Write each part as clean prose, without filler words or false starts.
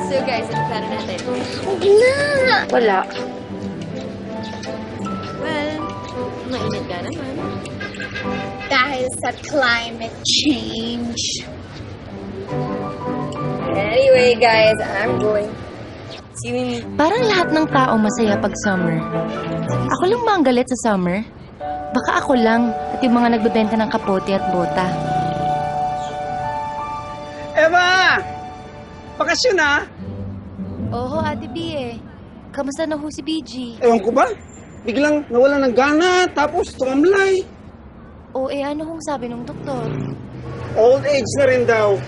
So guys, ano plano natin? Wala. Well, mainit ka naman. Dahil sa climate change. Anyway guys, I'm going swimming. Parang lahat ng tao masaya pag summer. Ako lang ba ang galit sa summer? Baka ako lang at yung mga nagbebenta ng kapote at bota. Eva! Bakasyon na? Oho, Ate B eh. Kamusta na ho si BG? Ewan ko ba? Biglang nawala ng gana, tapos tumamlay. O ano hong sabi ng doktor? Old age na rin daw.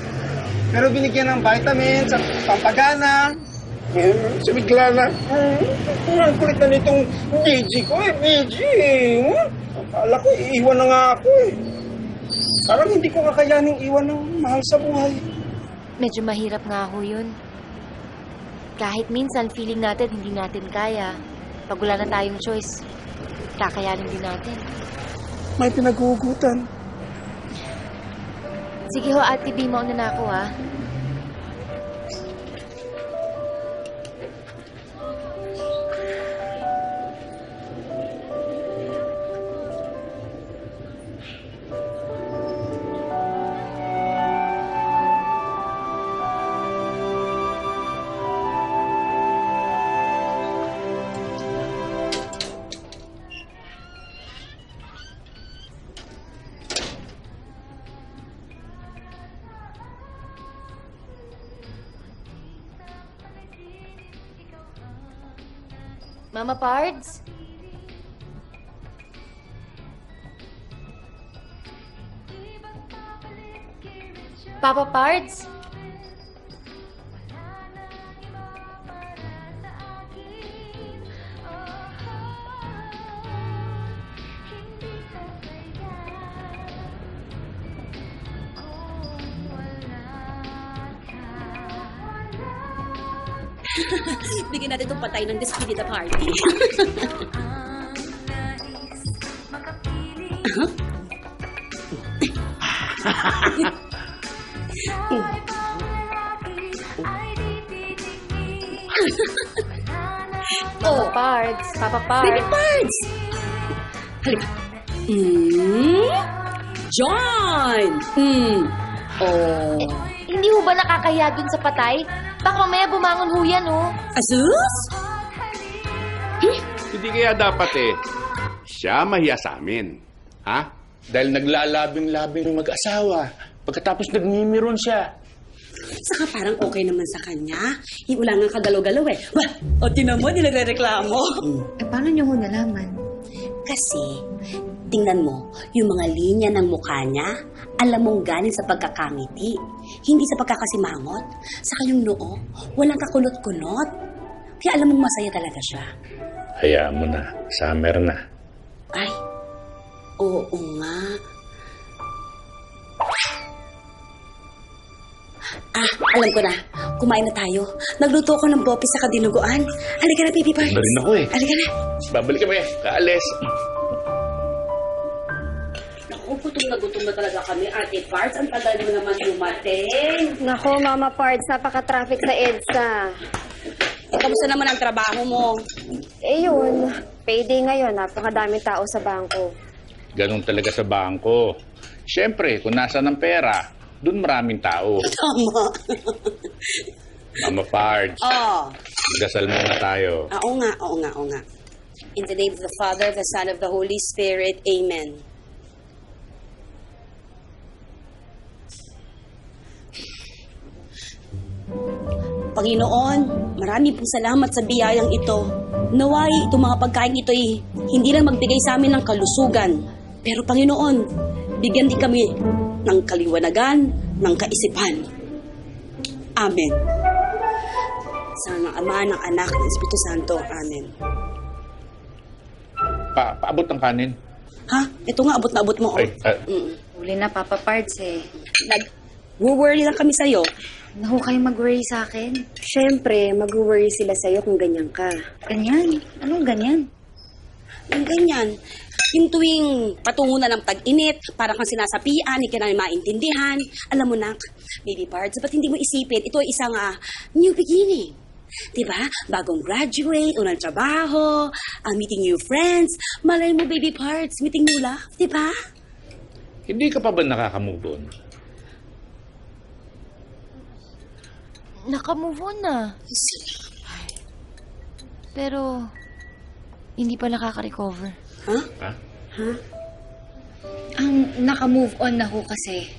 Pero binigyan ng vitamins at pampagana. Sumigla na. Ang kulit na nitong BG ko eh, BG. Akala ko, iiwan na nga ako eh. Parang hindi ko kakayaning iwan ng mahal sa buhay. Medyo mahirap nga ho yun. Kahit minsan feeling natin hindi natin kaya. Pag wala na tayong choice, kakayanin din natin. May pinagugutan. Sige ho, Ate B, mauna na ako ha. Mama Pards? Papa Pards? Bigyan natin itong patay ng despedida party. Papa Pards? Papa Pards? Baby Pards! Halika. John! Oh. Hindi ho ba nakakahiya dun sa patay? Baka mamaya bumangon ho yan, oh. Asus? Hindi kaya dapat siya mahiya sa amin. Ha? Dahil naglalabing-labing yung mag-asawa. Pagkatapos nagmimiron siya. Saka parang okay naman sa kanya. Wala nga kagalaw-galaw eh. Bah! O tinan mo, nilagre-reklamo. Paano niyo ho nalaman? Kasi, tingnan mo, yung mga linya ng mukha niya, alam mong galing sa pagkakangiti. Hindi sa pagkakasimangot. Saka yung noo, walang kakulot-kulot. Kaya alam mong masaya talaga siya. Hayaan mo na. Summer na. Ay, oo nga. Alam ko na. Kumain na tayo. Nagluto ko ng bopi sa kadinuguan. Halika na, baby Pards. Na rin ako Halika na. Babalik kami. Kaalis. Naku, gutom na talaga kami, Ate Pards. Ang tagal mo naman dumating. Nako, Mama Pards, napaka-traffic sa EDSA. Kamusta naman ang trabaho mo? Yun. Payday ngayon, napakadaming tao sa bangko. Ganun talaga sa bangko. Siyempre, kung nasa ng pera, dun maraming tao. Tama. Mama Pards, dasal muna tayo. Oo nga. In the name of the Father, the Son, of the Holy Spirit. Amen. Panginoon, marami pong salamat sa biyayang ito. Naway, itong mga pagkain ito hindi lang magbigay sa amin ng kalusugan. Pero Panginoon, bigyan din kami ng kaliwanagan, ng kaisipan. Amen. Sa ng Ama, ng Anak, ng Espiritu Santo. Amen. Paabot ng kanin. Ha? Ito nga, abot na abot mo. Ay, Huli na, Papa Pards eh. Nag-worry lang kami sa'yo. Naku kayo mag-worry sa akin. Siyempre, mag-worry sila sa'yo kung ganyan ka. Ganyan? Anong ganyan? Yung ganyan. Yung tuwing patungo na ng tag-init, parang kang sinasapian, hindi ka na maintindihan. Alam mo na, baby parts, ba't hindi mo isipin, ito ay isang new beginning. Diba? Bagong graduate, unang trabaho, meeting new friends. Malay mo, baby parts, meeting new love, diba? Hindi ka pa ba nakaka-move on? Naka-move on na. Pero, hindi pa nakaka-recover. Huh? Ha? Ang naka-move on na ho kasi,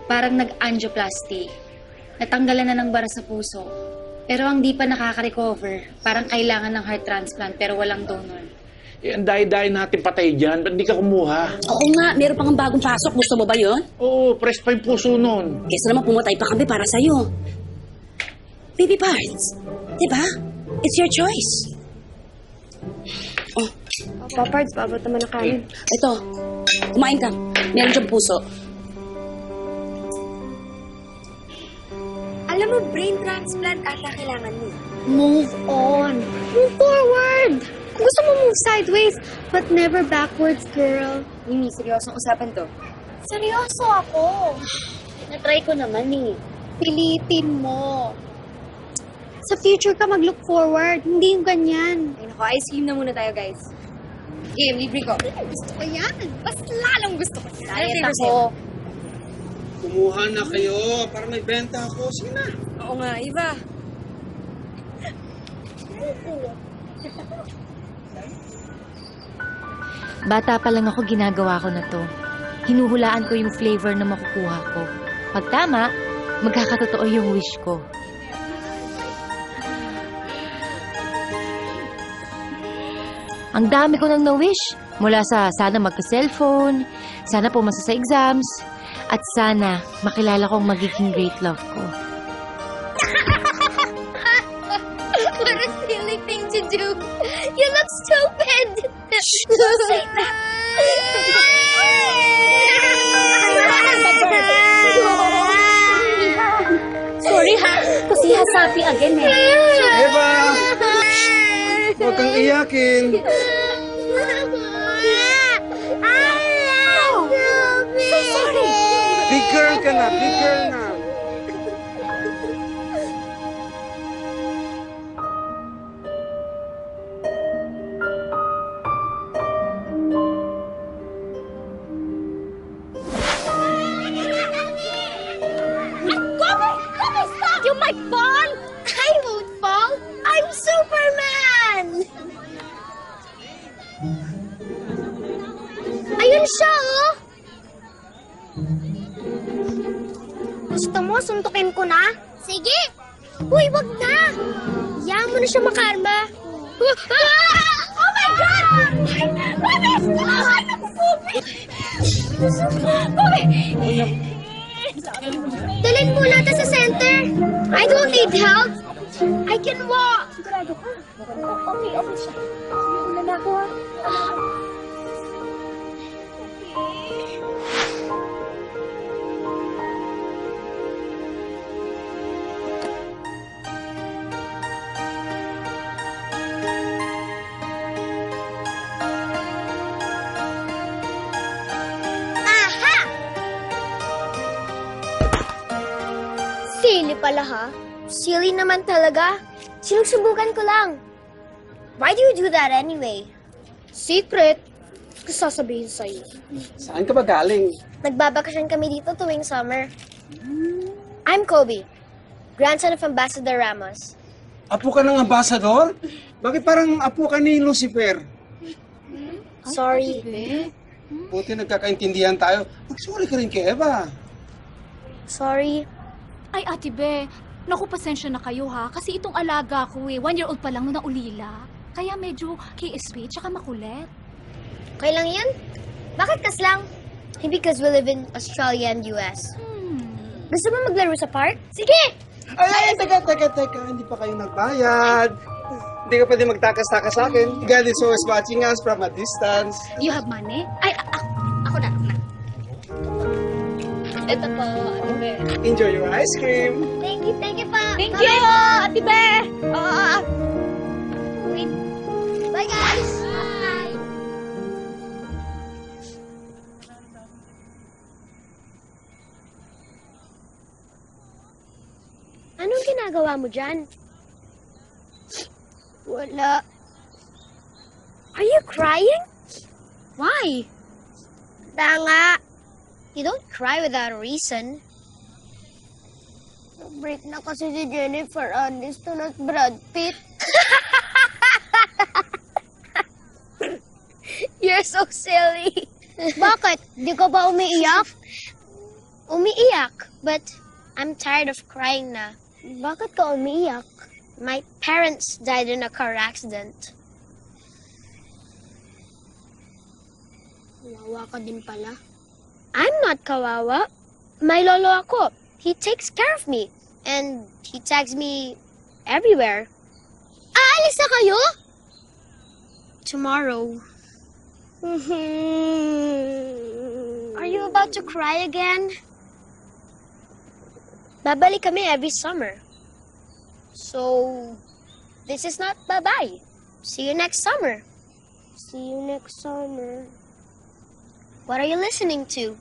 parang nag-angioplasty. Natanggalan na ng bara sa puso. Pero ang di pa nakaka-recover, parang kailangan ng heart transplant pero walang donor. Eh, ang dahi-dahi natin patay dyan. Ba't di ka kumuha? Oo nga, meron pang bagong pasok. Gusto mo ba yon? Oo, press pa yung puso nun. Kesa naman pumatay pa kami para sa'yo. Baby parts, diba? It's your choice. Oh, Papa Pards, paabot naman ng kanin. ito. Kumain ka. Meron diyang puso. Alam mo, brain transplant ata kailangan mo. Move on. Move forward! Kung gusto mo move sideways, but never backwards, girl. Mimi, seryosong usapan to. Seryoso ako. Natry ko naman eh. Pilitin mo. Sa future ka mag-look forward, hindi yung ganyan. Ay nako, ice cream na muna tayo, guys. Game, libre ko. Gusto ko yan. Mas lalong gusto ko yan. Diet Favorite ako. ko. Kumuha na kayo para may benta ako. Sige na. Oo nga, iba. Bata pa lang ako, ginagawa ko na to. Hinuhulaan ko yung flavor na makukuha ko. Pag tama, magkakatotoo yung wish ko. Ang dami ko nang na-wish. Mula sa sana magka-cellphone, sana pumasa sa exams, at sana makilala kong magiging great love ko. What a silly thing to do. You look stupid. Don't say that. Sorry ha, kasi hasapi again eh. Eva! Huwag kang iyakin. Big girl ka na, big girl na. You might fall. I won't fall. I'm Superman. Ayun siya, oh. Gusto mo, suntukin ko na? Sige. Uy, wag na. Hayaan mo na siya makarma. Oh my God! Dalhin mo natin sa center. I don't need help. I can walk. Sigurado ka? Okay siya. Sige, una na ako, Silly pala ha? Silly naman talaga. Sinusubukan ko lang. Why do you do that anyway? Secret. Gusto sasabihin sa'yo. Saan ka ba galing? Nagbabakasyon kami dito tuwing summer. I'm Kobe, grandson of Ambassador Ramos. Apo ka ng ambasador? Bakit parang apo ka ni Lucifer? Sorry. Buti nagkakaintindihan tayo. Mag-sorry ka rin kay Eva. Sorry. Ay, Ate Be, naku, pasensya na kayo ha. Kasi itong alaga ko 1-year-old pa lang nung naulila. Kaya medyo KSP, tsaka makulit. Okay lang yan? Bakit kaslang? Because we live in Australia and US. Gusto mo maglaro sa park? Sige! Ay, teka. Hindi pa kayo nagbayad. Hindi ka pwede magtakas-takas sa akin. God is always watching us from a distance. You have money? Ay, ako na. Ito po, Ate Be. Enjoy your ice cream. Thank you pa. Thank you, Ate Be! Bye guys! Bye! Anong ginagawa mo dyan? Wala. Are you crying? Why? Nga. You don't cry without a reason. Break na kasi si Jennifer Aniston at Brad Pitt. You're so silly. Bakit? Di ka ba umiiyak? Umiiyak, but I'm tired of crying na. Bakit ka umiiyak? My parents died in a car accident. Kawawa ka din pala. I'm not kawawa. May lolo ako. He takes care of me. And he tags me everywhere. Aalis na kayo? Tomorrow. Are you about to cry again? Babalik kami every summer. So, this is not bye-bye. See you next summer. See you next summer. What are you listening to?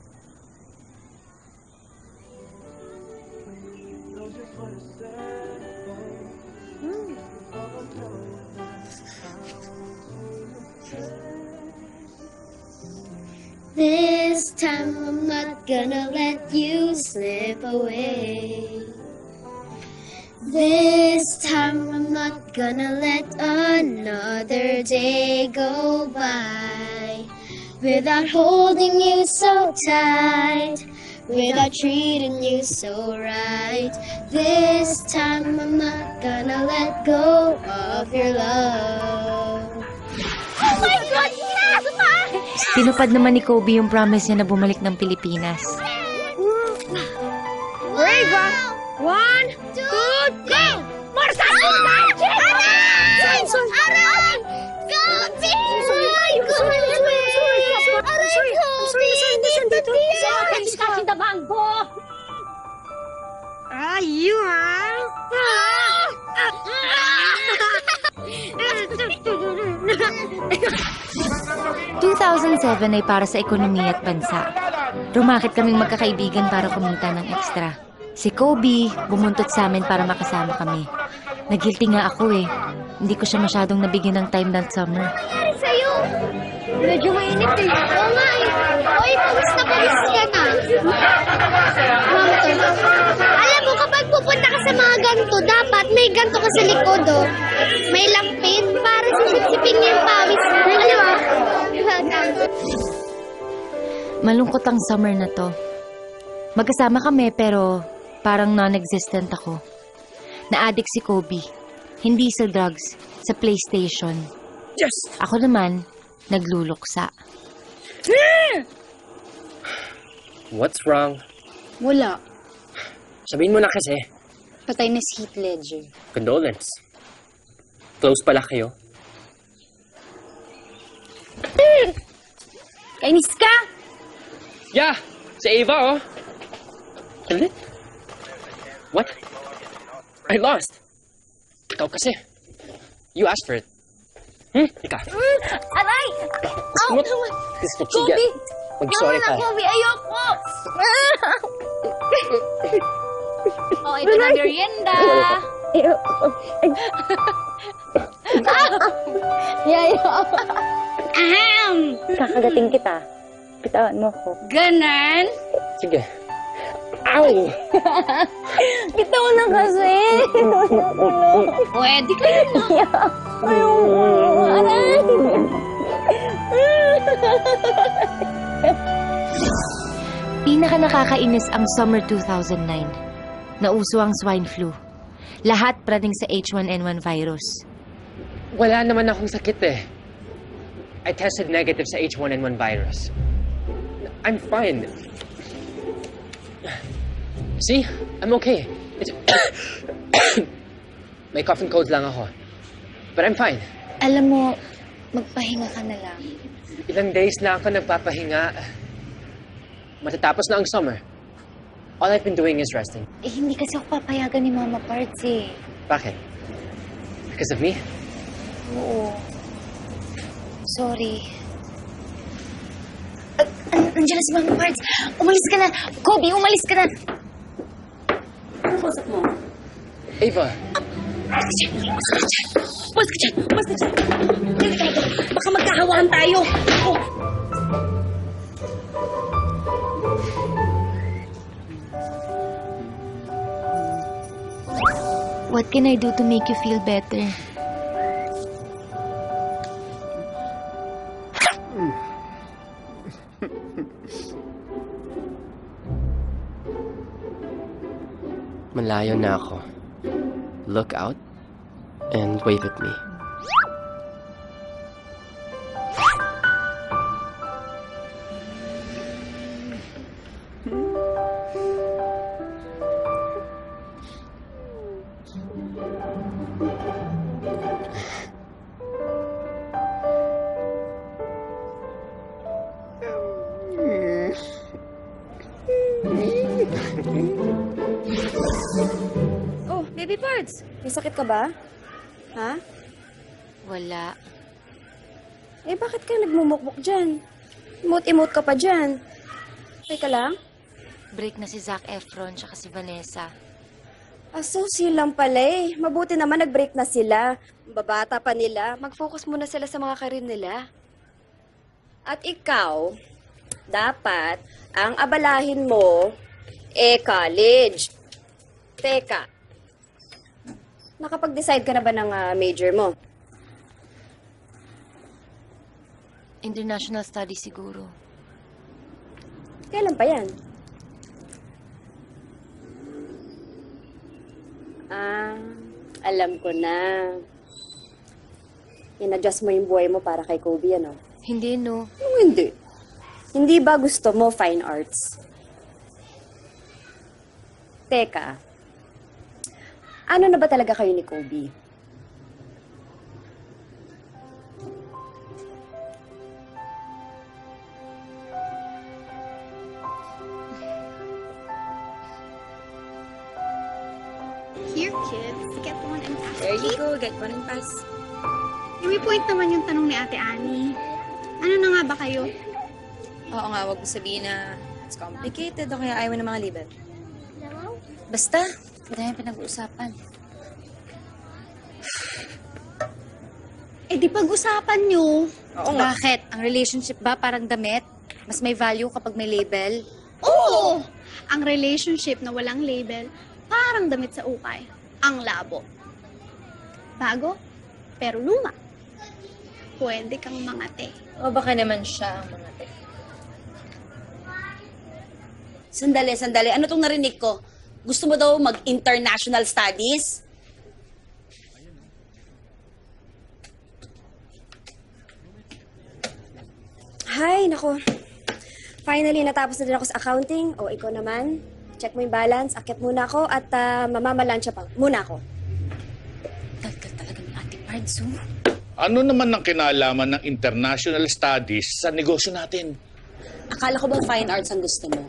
This time I'm not gonna let you slip away. This time I'm not gonna let another day go by without holding you so tight, without treating you so right. This time I'm not gonna let go of your love. Oh my God! Tinupad naman ni Kobe yung promise niya na bumalik ng Pilipinas. Brave! 1, 2, go! More Santos Magic! Aray! Aray! Kobe! Aray, Kobe! Dito! Catch the mango! Ah, you, huh? 2007 ay para sa ekonomiya at bansa. Rumakit kaming magkakaibigan para kumita ng ekstra. Si Kobe, bumuntot sa amin para makasama kami. Nag-guilty nga ako eh. Hindi ko siya masyadong nabigyan ng time that summer. Sa'yo! Medyo mainit eh. Oo nga eh. Oy, pawis ka na. Alam mo, kapag pupunta ka sa mga ganito, dapat may ganito ka sa likod, oh. May lampin para sisipsipin niya yung pawis mo. Alam mo? Malungkot ang summer na to. Magkasama kami pero parang non-existent ako. Na-addict si Kobe. Hindi sa drugs, sa PlayStation. Yes! Ako naman, nagluluksa. What's wrong? Wala. Sabihin mo na kasi. Patay na si Heath Ledger. Condolence. Close pala kayo. Kainis ka! Yeah! Si Ava, oh! Ulit? What? I lost. Ikaw kasi. You asked for it. Ika. Aray! Ow! This is what you get. Mag-sorry ka. Kobe, ayoko! Oh, ito na merienda. Ahem! Kakagating kita. Bitawan mo ko. Ganon? Sige. Ow! Bitaw na kasi. Pwede kayo na. Aray! Pinaka nakakainis ang summer 2009. Nauso ang swine flu. Lahat praning sa H1N1 virus. Wala naman akong sakit eh. I tested negative sa H1N1 virus. I'm fine. See? I'm okay. It's may cough and cold lang ako. But I'm fine. Alam mo, magpahinga ka na lang. Ilang days na ako nagpapahinga. Matatapos na ang summer. All I've been doing is resting. Eh, hindi kasi ako papayagan ni Mama Parts eh. Bakit? Because of me? Oo. Sorry. Nandiyan na si Mama Parts. Umalis ka na. Kobe, umalis ka na. Ano kausap mo? Ava, Mas ka dyan! Delikado! Baka magkahawaan tayo! Oh. What can I do to make you feel better? Malayo na ako. Look out and wave at me. Oh, baby birds. May sakit ka ba? Ha? Wala. Eh, bakit ka nagmumukmuk dyan? Emote-emote ka pa dyan. Okay ka lang? Break na si Zac Efron tsaka si Vanessa. Aso, silang pala eh. Mabuti naman nag-break na sila. Babata pa nila. Mag-focus muna sila sa mga karir nila. At ikaw, dapat, ang abalahin mo, college. Teka, nakapag-decide ka na ba ng major mo? International Studies siguro. Kailan pa yan? Alam ko na. In-adjust mo yung buhay mo para kay Kobe, ano? Hindi, no. Hindi. Hindi ba gusto mo fine arts? Teka, ano na ba talaga kayo ni Kobe? Here, kids. Get one and pass. There you go, get one and pass. May point naman yung tanong ni Ate Annie. Ano na nga ba kayo? Oo nga, wag mo sabihin na it's complicated o kaya ayaw ng mga label. Basta, madami pinag-uusapan. Eh di pag-usapan nyo. Oo nga. Bakit? Ang relationship ba parang damit? Mas may value kapag may label? Oo! Ang relationship na walang label, parang damit sa ukay. Ang labo. Bago, pero luma. Pwede kang mangate. O baka naman siya ang mga te. Sandali. Ano tong narinig ko? Gusto mo daw mag-international studies? Hay, nako. Finally, natapos na din ako sa accounting. O, ikaw naman. Check mo yung balance. Akit muna ako at mamamalansya pa. Muna ako. Tagal talaga ni Ate Pards, oh. Ano naman ang kinalaman ng international studies sa negosyo natin? Akala ko bang fine arts ang gusto mo?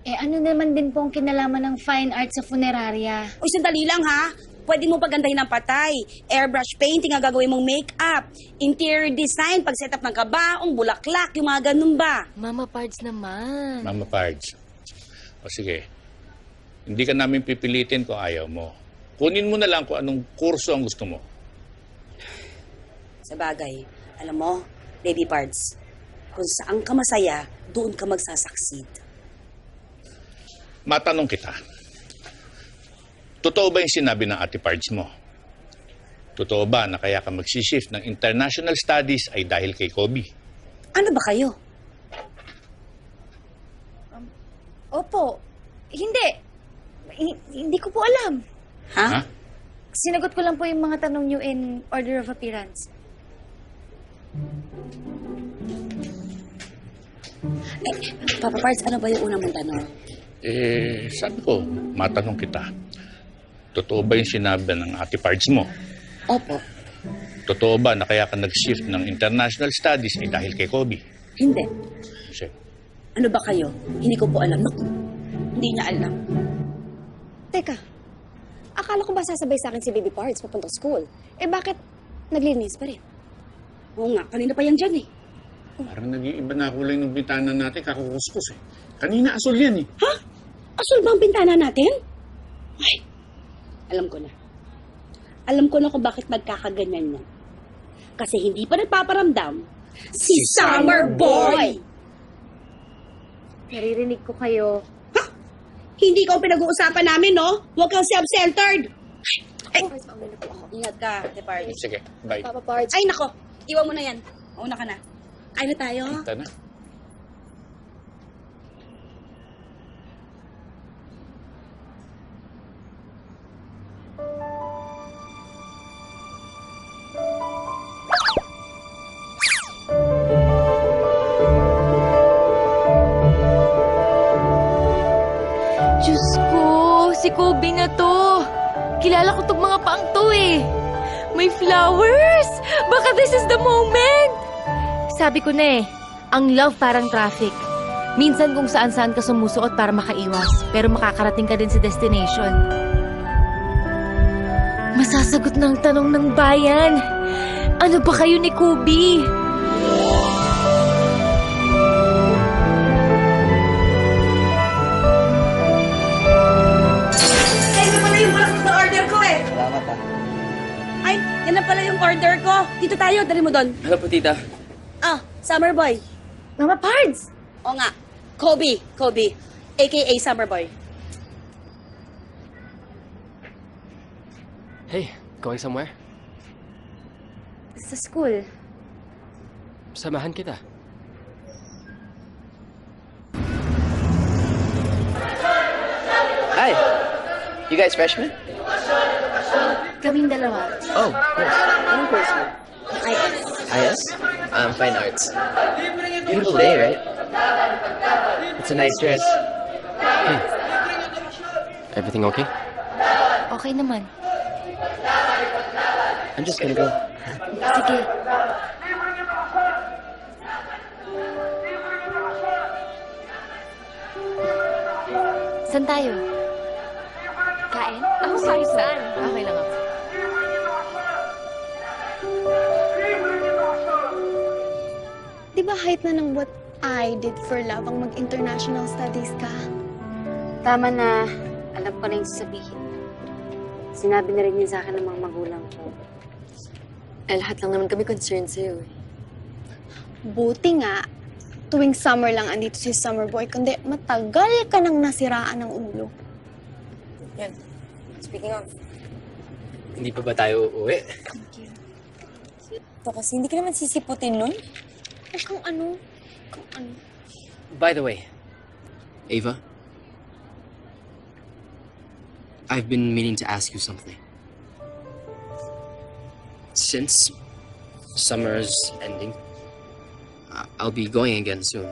Eh ano naman din po ang kinalaman ng fine art sa funeraria? Uy, sandali lang ha. Pwede mo pagandahin ng patay. Airbrush painting ang gagawin mong make-up. Interior design, pag-setup ng kabaong, bulaklak, yung mga ganun ba? Mama Pards naman. Mama Pards. O sige, hindi ka namin pipilitin kung ayaw mo. Kunin mo na lang kung anong kurso ang gusto mo. Sa bagay, alam mo, baby parts, kung saan ka masaya, doon ka magsasucceed. Matanong kita. Totoo ba yung sinabi ng Ate Pards mo? Totoo ba na kaya ka magsishift ng international studies ay dahil kay Kobe? Ano ba kayo? Opo. Hindi. Hindi ko po alam. Ha? Sinagot ko lang po yung mga tanong nyo in order of appearance. Papa Pards, ano ba yung unang mong tanong? Sabi ko, matanong kita. Totoo ba yung sinabi ng Ate Pards mo? Opo. Totoo ba na kaya ka nag-shift ng international studies ay dahil kay Kobe? Hindi. Kasi, Ano ba kayo? Hindi ko po alam. Naku, hindi niya alam. Teka, akala ko ba sasabay sa akin si Baby Pards papunta school? Eh bakit naglinis pa rin? Oo nga, kanina pa yan dyan eh. parang nag-iiba na kulay ng bintana natin, kakukuskus eh. Kanina asul yan eh. Ha? Asul ba ang bintana natin? Ay, alam ko na. Alam ko na kung bakit nagkakaganyan yan. Kasi hindi pa nagpaparamdam si Summer Boy! Naririnig ko kayo. Hindi ko ang pinag-uusapan namin, no? Huwag kang self-centered! Ay! Ingat ka, Ate Pards. Sige, bye. Papa Pards. Ay, nako! Iwan mo na yan. Mauna ka na. Ay na tayo. Kita na. Diyos ko, si Kobe na to. Kilala ko tong mga paang to eh. May flowers! Baka this is the moment! Sabi ko na eh, ang love parang traffic. Minsan kung saan-saan ka sumusuot para makaiwas, pero makakarating ka din sa destination. Masasagot ng tanong ng bayan. Ano ba kayo ni Kobe? Yan na pala yung order ko. Dito tayo, dali mo doon. Hello po, tita. Ah, Summer Boy. Mama Pards! O nga, Kobe, a.k.a. Summer Boy. Hey, going somewhere? Sa school. Samahan kita. Hi! You guys freshmen? Kaming dalawa. Oh, nice. Anong course mo? IS? Fine arts. Beautiful day, right? It's a nice dress. Hey. Everything okay? Okay naman. I'm just gonna go. Sige. Saan tayo? Kain? Ako saan? Okay lang ako. Di ba height na ng what I did for love ang mag-international studies ka? Tama na. Alam ko na yung sasabihin. Sinabi na rin yun sa akin ng mga magulang ko. Lahat lang naman kami concerned sa'yo eh. Buti nga, tuwing summer lang andito si Summer Boy, kundi matagal ka nang nasiraan ng ulo. Yan. Speaking of, Hindi pa ba tayo uuwi? ito kasi hindi ka naman sisiputin nun. Kung ano. By the way, Ava, I've been meaning to ask you something. Since summer's ending, I'll be going again soon.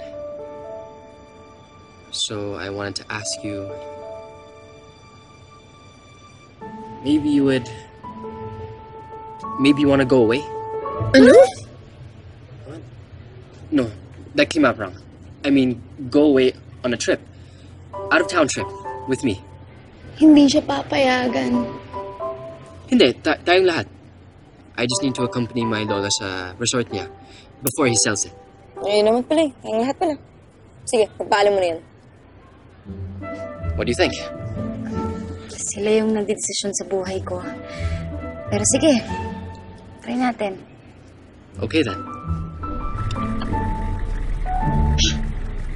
So I wanted to ask you, maybe you want to go away? Ano? No, that came out wrong. I mean, go away on a trip. Out-of-town trip with me. Hindi siya papayagan. Hindi, tayong lahat. I just need to accompany my lola sa resort niya before he sells it. Ayun naman pala eh. Tayong lahat pala. Sige, pagpaalam mo na yan. What do you think? Sila yung nagdedesisyon sa buhay ko. Pero sige, try natin. Okay then.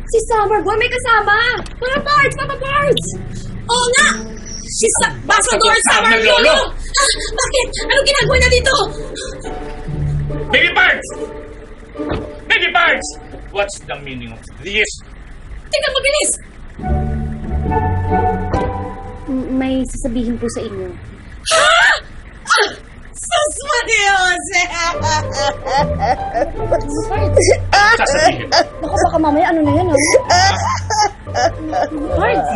Si Summer Boy may kasama! Papa Pards! Papa Pards! Oo nga! Si Ambassador Summer Lolo! Bakit? Anong ginagawa niya dito? Baby Pards! Baby Pards! What's the meaning of this? Tingnan mo, bilis! May sasabihin po sa inyo. Ha? Sus Mariose! Sasabihin. Naku, baka mamaya ano na yan, ha? Pards!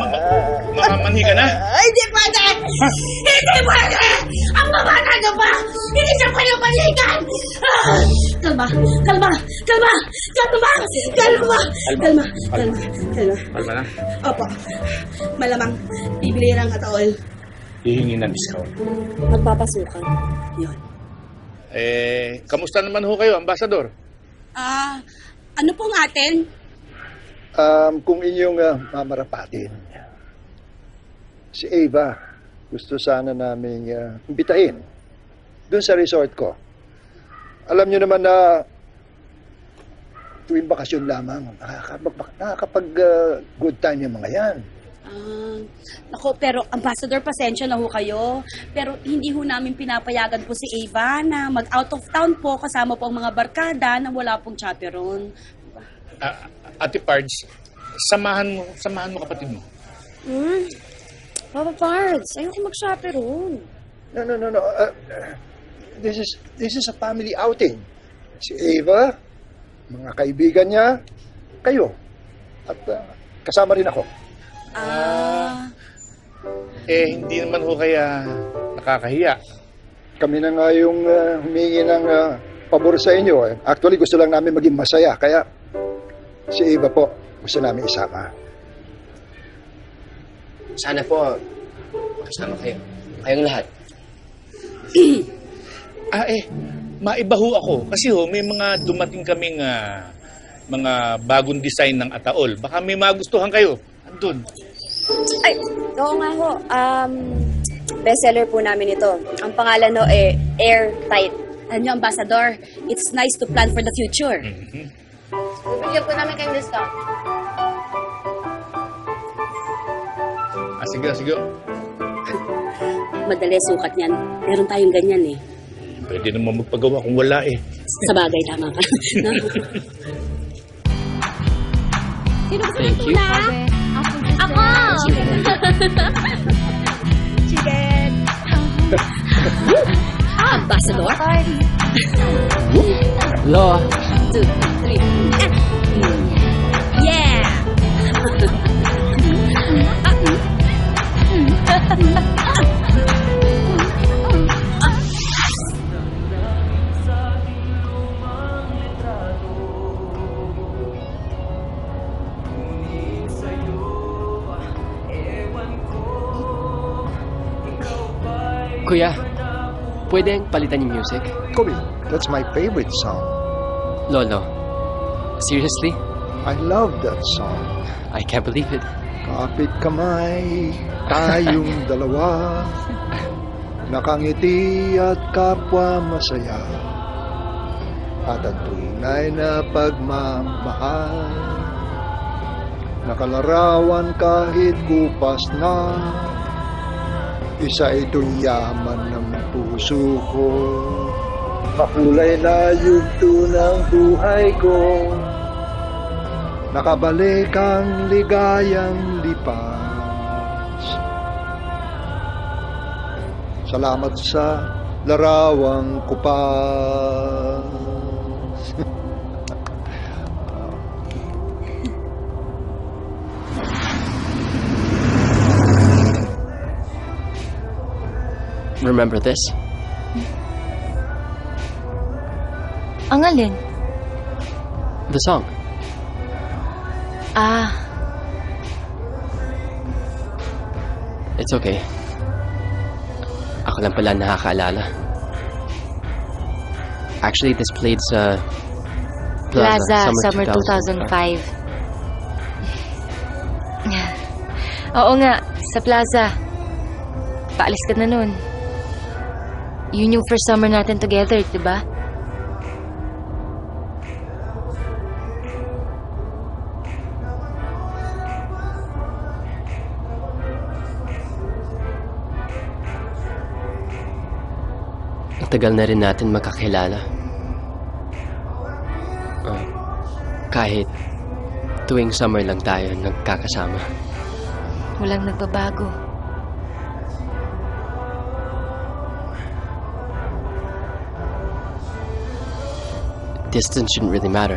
Mamamanhi ka na? Hindi pwede! Hindi pwede! Ang babata na ba? Hindi siya pwede balikan! Kalma! Kalma! Kalma! Kalma! Kalma! Kalma! Kalma! Kalma! Kalma lang. Opo. Malamang bibili ng ataol. Hihingi ng discount. Magpapasukan. Yun. Kamusta naman ho kayo, Ambassador? Ano pong atin? Kung inyong mamarapatin, si Ava, gusto sana naming imbitahin Doon sa resort ko. Alam nyo naman na tuwing bakasyon lamang, nakakapag good time yung mga yan. Ako, pero Ambassador, pasensya na ho kayo. Pero hindi ho namin pinapayagan po si Ava na mag-out of town po kasama po ang mga barkada na wala pong chaperon. Ate Pards, samahan mo kapatid mo. Papa Pards, ayoko mag-chaperon. No. This is a family outing. Si Ava, mga kaibigan niya, kayo. At kasama rin ako. Hindi naman ho kaya nakakahiya. Kami na nga yung humingi ng pabor sa inyo. Actually, gusto lang namin maging masaya. Kaya si Eva po, gusto namin isama. Sana po, makasama kayo. Kayong lahat. Maiba ho ako. Kasi may mga dumating kaming mga bagong design ng ataol. Baka may magustuhan kayo. Andun. Ay, oo nga ho. Bestseller po namin ito. Ang pangalan no Airtight. Alam niyo, Ambassador, it's nice to plan for the future. Bibigyan po namin kayong discount. Sige. Madali sukat niyan. Meron tayong ganyan eh. Pwede naman magpagawa kung wala eh. Sa bagay, tama ka. Sino gusto ng tuna? Ako! Chicken! Ambassador? Hello. 2, 3. Yeah! Kuya, pwedeng palitan yung music? Kobe, that's my favorite song. Lolo, seriously? I love that song. I can't believe it. Kapit kamay, tayong dalawa, nakangiti at kapwa masaya, at ang tunay na pagmamahal, nakalarawan kahit kupas na, isa itong yaman ng puso ko, makulay na yugto ng buhay ko, nakabalik ang ligayang lipas. Salamat sa larawang kupas. Remember this? Ang alin? The song. It's okay. Ako lang pala nakakaalala. Actually, this played sa Plaza, Summer 2005. Oo nga, sa Plaza. Paalis ka na nun. Yun yung first summer natin together, diba? Tagal na rin natin magkakilala. Kahit tuwing summer lang tayo nagkakasama. Walang nagbabago. Distance shouldn't really matter,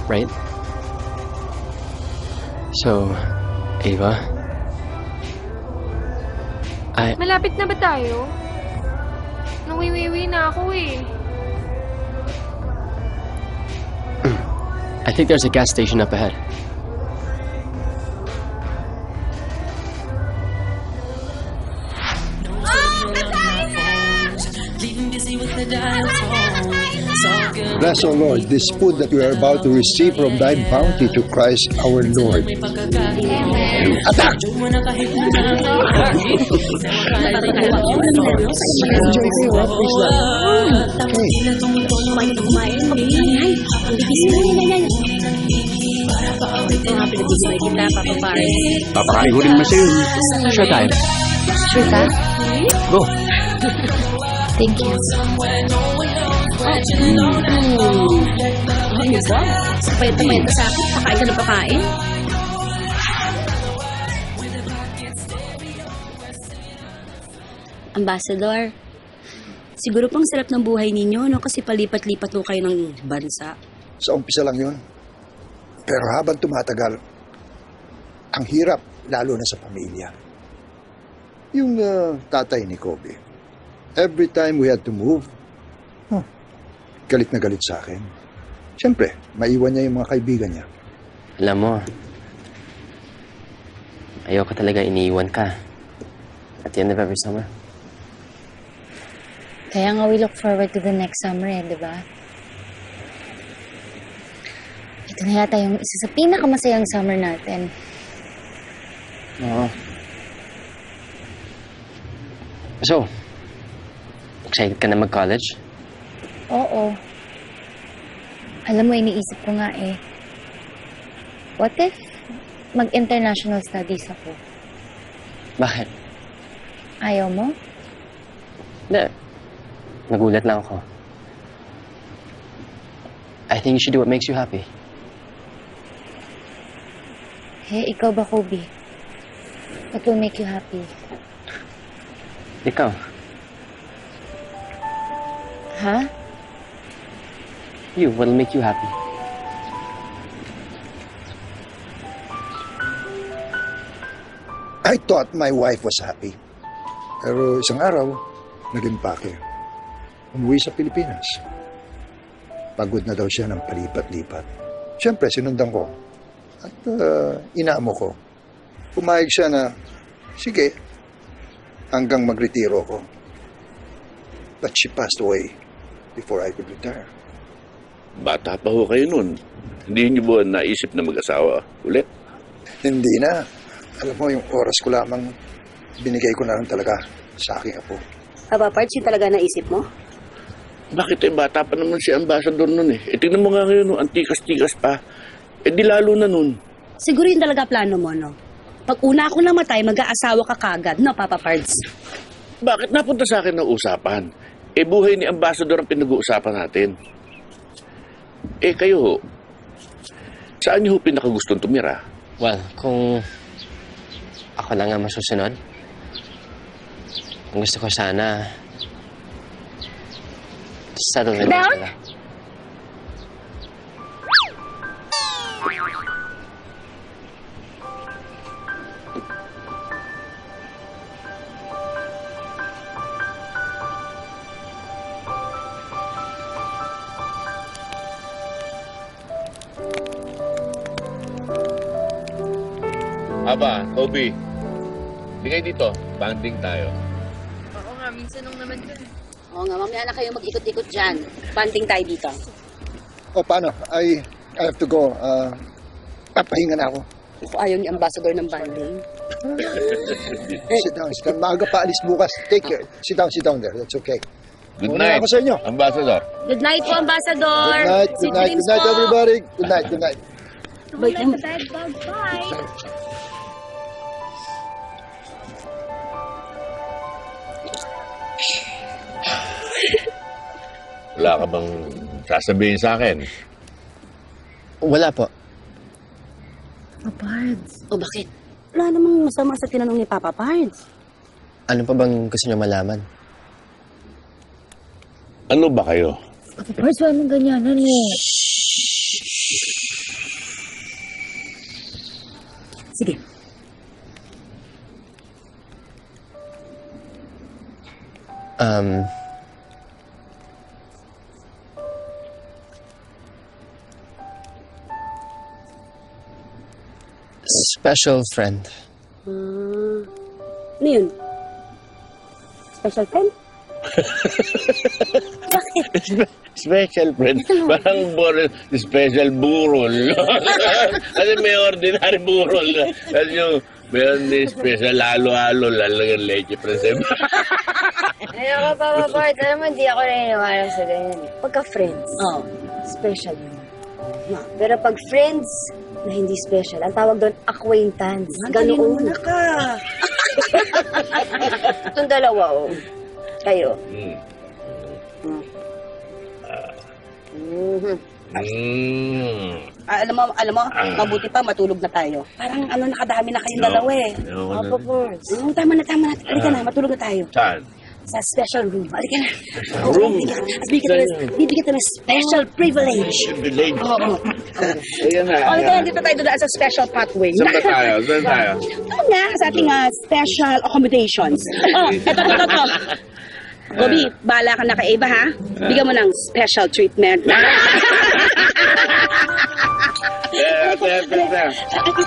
right? So, Ava, Malapit na ba tayo? Nawiwiwi na ako eh. I think there's a gas station up ahead. Bless, O Lord, this food that we are about to receive from thy bounty to Christ our Lord. Attack! Enjoy kayo, ha? Please lang. Kumain. Yan. Ang bigis mo. Yan. Ito nga pinag-ibigay kita, Papa Paris. Papakain ko rin naman sa'yo. Sure tayo. Sure ka? Go. Thank you. Ano ba? Payat na sa akin. Pakain ka na pakain. Ambassador, siguro pang sarap ng buhay ninyo, no? Kasi palipat-lipat ho kayo ng bansa. Sa umpisa lang yun. Pero habang tumatagal, ang hirap, lalo na sa pamilya. Yung tatay ni Kobe, every time we had to move, galit na galit sa akin. Siyempre, maiwan niya yung mga kaibigan niya. Alam mo, ayoko talaga iniiwan ka at the end of every summer. Kaya nga we look forward to the next summer di ba? Ito na yata yung isa sa pinakamasayang summer natin. Oo. So, excited ka na mag-college? Oo. Alam mo, iniisip ko nga what if mag-international studies ako? Bakit? Ayaw mo? Hindi. Nagulat lang ako. I think you should do what makes you happy. Ikaw ba, Kobe? What will make you happy? Ikaw. Ha? You, what will make you happy? I thought my wife was happy. Pero isang araw, naging pake. Umuwi sa Pilipinas. Pagod na daw siya ng palipat-lipat. Siyempre, sinundan ko. At inaamo ko. Pumayag siya na, sige, hanggang magretiro ko. But she passed away before I could retire. Bata pa ho kayo nun. Hindi niyo ba naisip na mag-asawa ulit? Hindi na. Alam mo, yung oras ko lamang, binigay ko na lang talaga sa aking apo. Papa Parts, yun talaga naisip mo? Bakit bata pa naman si Ambassador nun tingnan mo nga ngayon, antikas-tikas pa. Di lalo na nun. Siguro yun talaga plano mo, no? Pag una ako namatay, mag-aasawa ka kagad, no, Papa Parts? Bakit napunta sa akin ng usapan? Buhay ni Ambassador ang pinag-uusapan natin. Kayo ho, saan niyo ho pinakagustong tumira? Well, kung ako lang ang masusunod, ang gusto ko sana settle in sila. Aba, Kobe. Bigay dito. Banding tayo. Oo nga, minsan nung naman dyan. Oo nga, mamaya na kayo mag-ikot-ikot dyan. Banding tayo dito. Paano? I have to go. Papahinga na ako. Kung ayaw ni Ambassador ng banding. Sit down. Maaga pa alis bukas. Take care. Sit down there. That's okay. Good Muna night, ako sa inyo. Ambassador. Good night po, Ambassador! Good night, everybody. Good night. Bye. Wala ka bang sasabihin sa akin? Wala po. Papa Pards. O bakit? Wala namang masama sa tinanong ni Papa Pards. Ano pa bang gusto niyo malaman? Ano ba kayo? Papa Pards, wala mong ganyanan Sige. Special friend. Ano yun? Special friend? Bakit? Special friend. Parang special burol. Kasi may ordinary burol. Kasi yung Meron din special halo-halo, lalagyan leche presem. Ayoko pa, Bart. Alam mo, hindi ako naniniwala sa ganyan. Pagka friends, special yun. Pero pag friends na hindi special, ang tawag doon, acquaintance. Ganoon. ka. Itong dalawa, oh. Kayo. Alam mo, mabuti pa, matulog na tayo. Parang nakadami na kayong dalawa eh. Opo, Bart. Tama na. Halika na, matulog na tayo. Saan? Sa special room. Halika na. Room? Bibigyan ka ng special privilege. Privilege? Oo. Ayan na. Halika na, dito tayo doon sa special pathway. Saan ba tayo? Saan tayo? Doon na, sa ating special accommodations. Eto. Bobby, bahala ka na kay Eva, ha? Bigyan mo ng special treatment.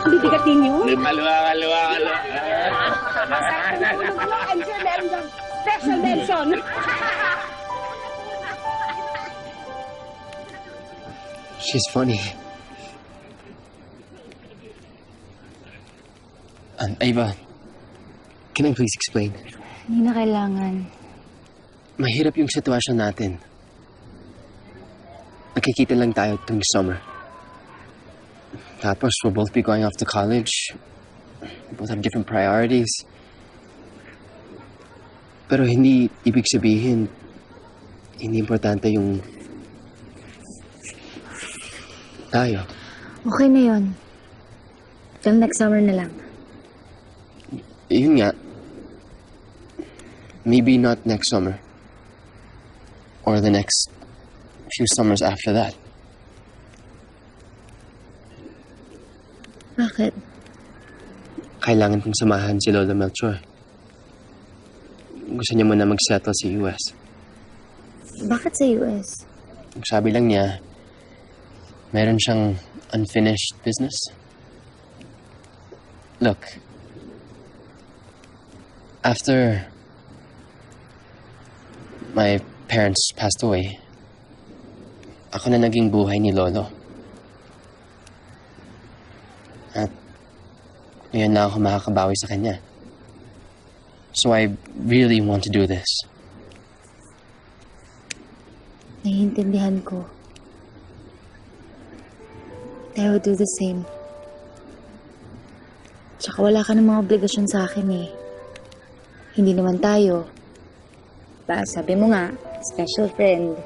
Bibigat ninyo? Maluwa. I'm sure meron ng special mention. She's funny. Ava, can I please explain? Hindi na kailangan. Mahirap yung sitwasyon natin. Nakikita lang tayo tuwing summer. Tapos, we'll both be going off to college. We both have different priorities. Pero hindi ibig sabihin, hindi importante yung tayo. Okay na yun. Till next summer na lang. Yun nga. Maybe not next summer. Or the next few summers after that. Bakit? Kailangan kong samahan si Lola Melchor. Gusto niya muna mag-settle sa US. Bakit sa US? Sabi lang niya, meron siyang unfinished business. Look, after my parents passed away, ako na naging buhay ni Lolo. At ngayon na ako makakabawi sa kanya. So I really want to do this. Naiintindihan ko. I would do the same. Tsaka wala ka ng mga obligasyon sa akin eh. Hindi naman tayo. Sabi mo nga, special friend.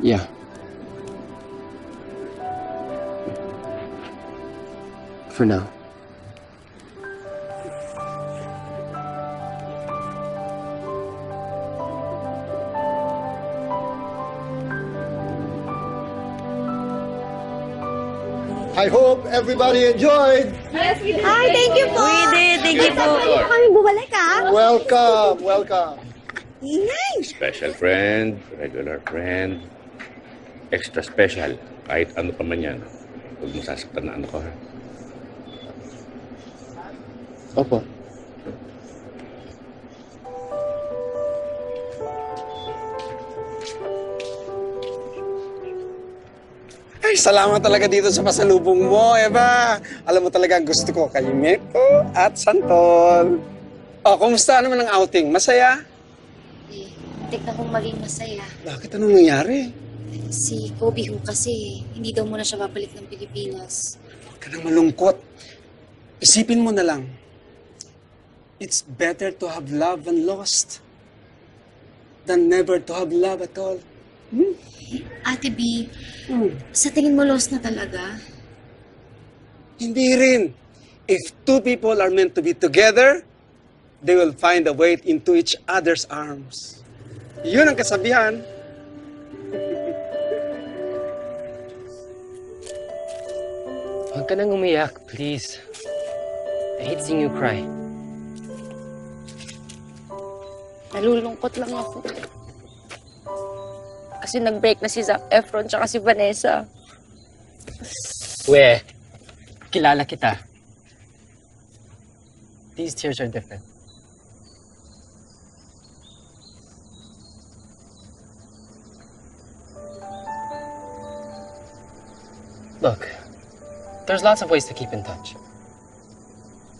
Yeah. For now. I hope everybody enjoyed. Yes, we did. Hi, thank you po. We did. Thank you po. Kami bumalik, ha? Welcome. Ingay. Special friend, regular friend, extra special. Kahit ano pa man yan. Huwag masasaktan na ano ko, ha? Opo. Ay, salamat talaga dito sa pasalubong mo, Eva. Alam mo talaga gusto ko kay Meko at Santol. Oh, kumusta naman ang outing? Masaya? Tik na kong maging masaya. Bakit? Anong nangyari? Si Kobe ho kasi, hindi daw muna siya babalik ng Pilipinas. Huwag ka nang malungkot. Isipin mo na lang. It's better to have love and lost than never to have love at all. Ate B, sa tingin mo lost na talaga? Hindi rin. If two people are meant to be together, they will find a way into each other's arms. Yun ang kasabihan. Huwag ka nang umiyak, please. I hate seeing you cry. Nalulungkot lang ako. Kasi nag-break na si Zac Efron tsaka si Vanessa. We, kilala kita. These tears are different. Look, There's lots of ways to keep in touch.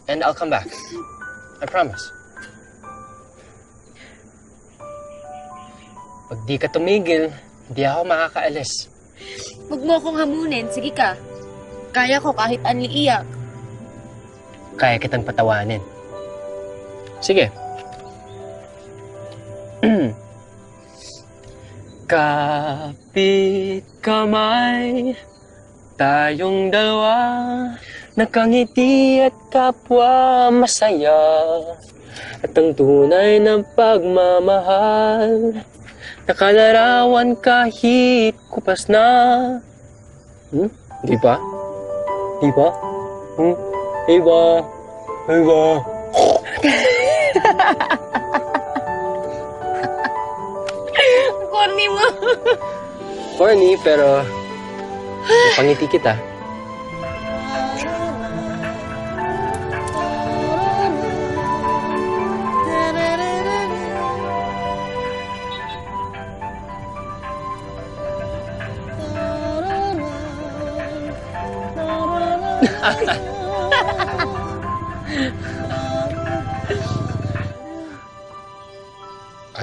And I'll come back. I promise. Pag di ka tumigil, hindi ako makakaalis. Huwag mo akong hamunin. Sige ka. Kaya ko kahit anli iyak. Kaya kitang patawanin. Sige. Kapit kamay, tayong dalawa, nakangiti at kapwa masaya, at ang tunay ng pagmamahal, nakalarawan kahit kupas na. Di ba? Di ba? Di ba? Di ba? Corny mo. Corny, pero pangiti kita.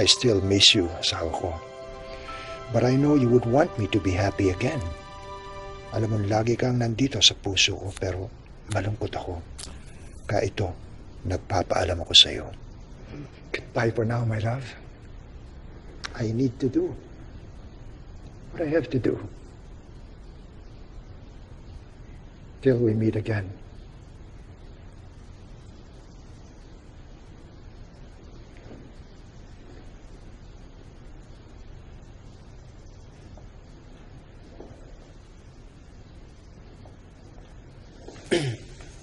I still miss you, asawa ko. But I know you would want me to be happy again. Alam mo, lagi kang nandito sa puso ko, pero malungkot ako. Kaya ito, nagpapaalam ako sa iyo. Goodbye for now, my love. I need to do what I have to do. Till we meet again.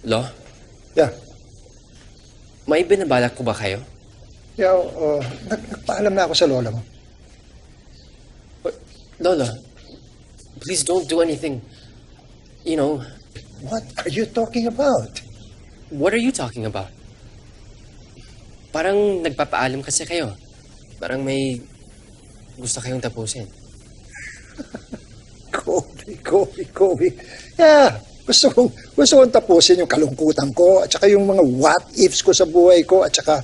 Lo? Yeah. May binabalak ko ba kayo? Yeah, nagpaalam na ako sa lola mo. Lola, please don't do anything. You know... What are you talking about? What are you talking about? Parang nagpapaalam kasi kayo. Parang may gusto kayong tapusin. Kobe. Yeah. Gusto kong tapusin yung kalungkutan ko at saka yung mga what-ifs ko sa buhay ko at saka,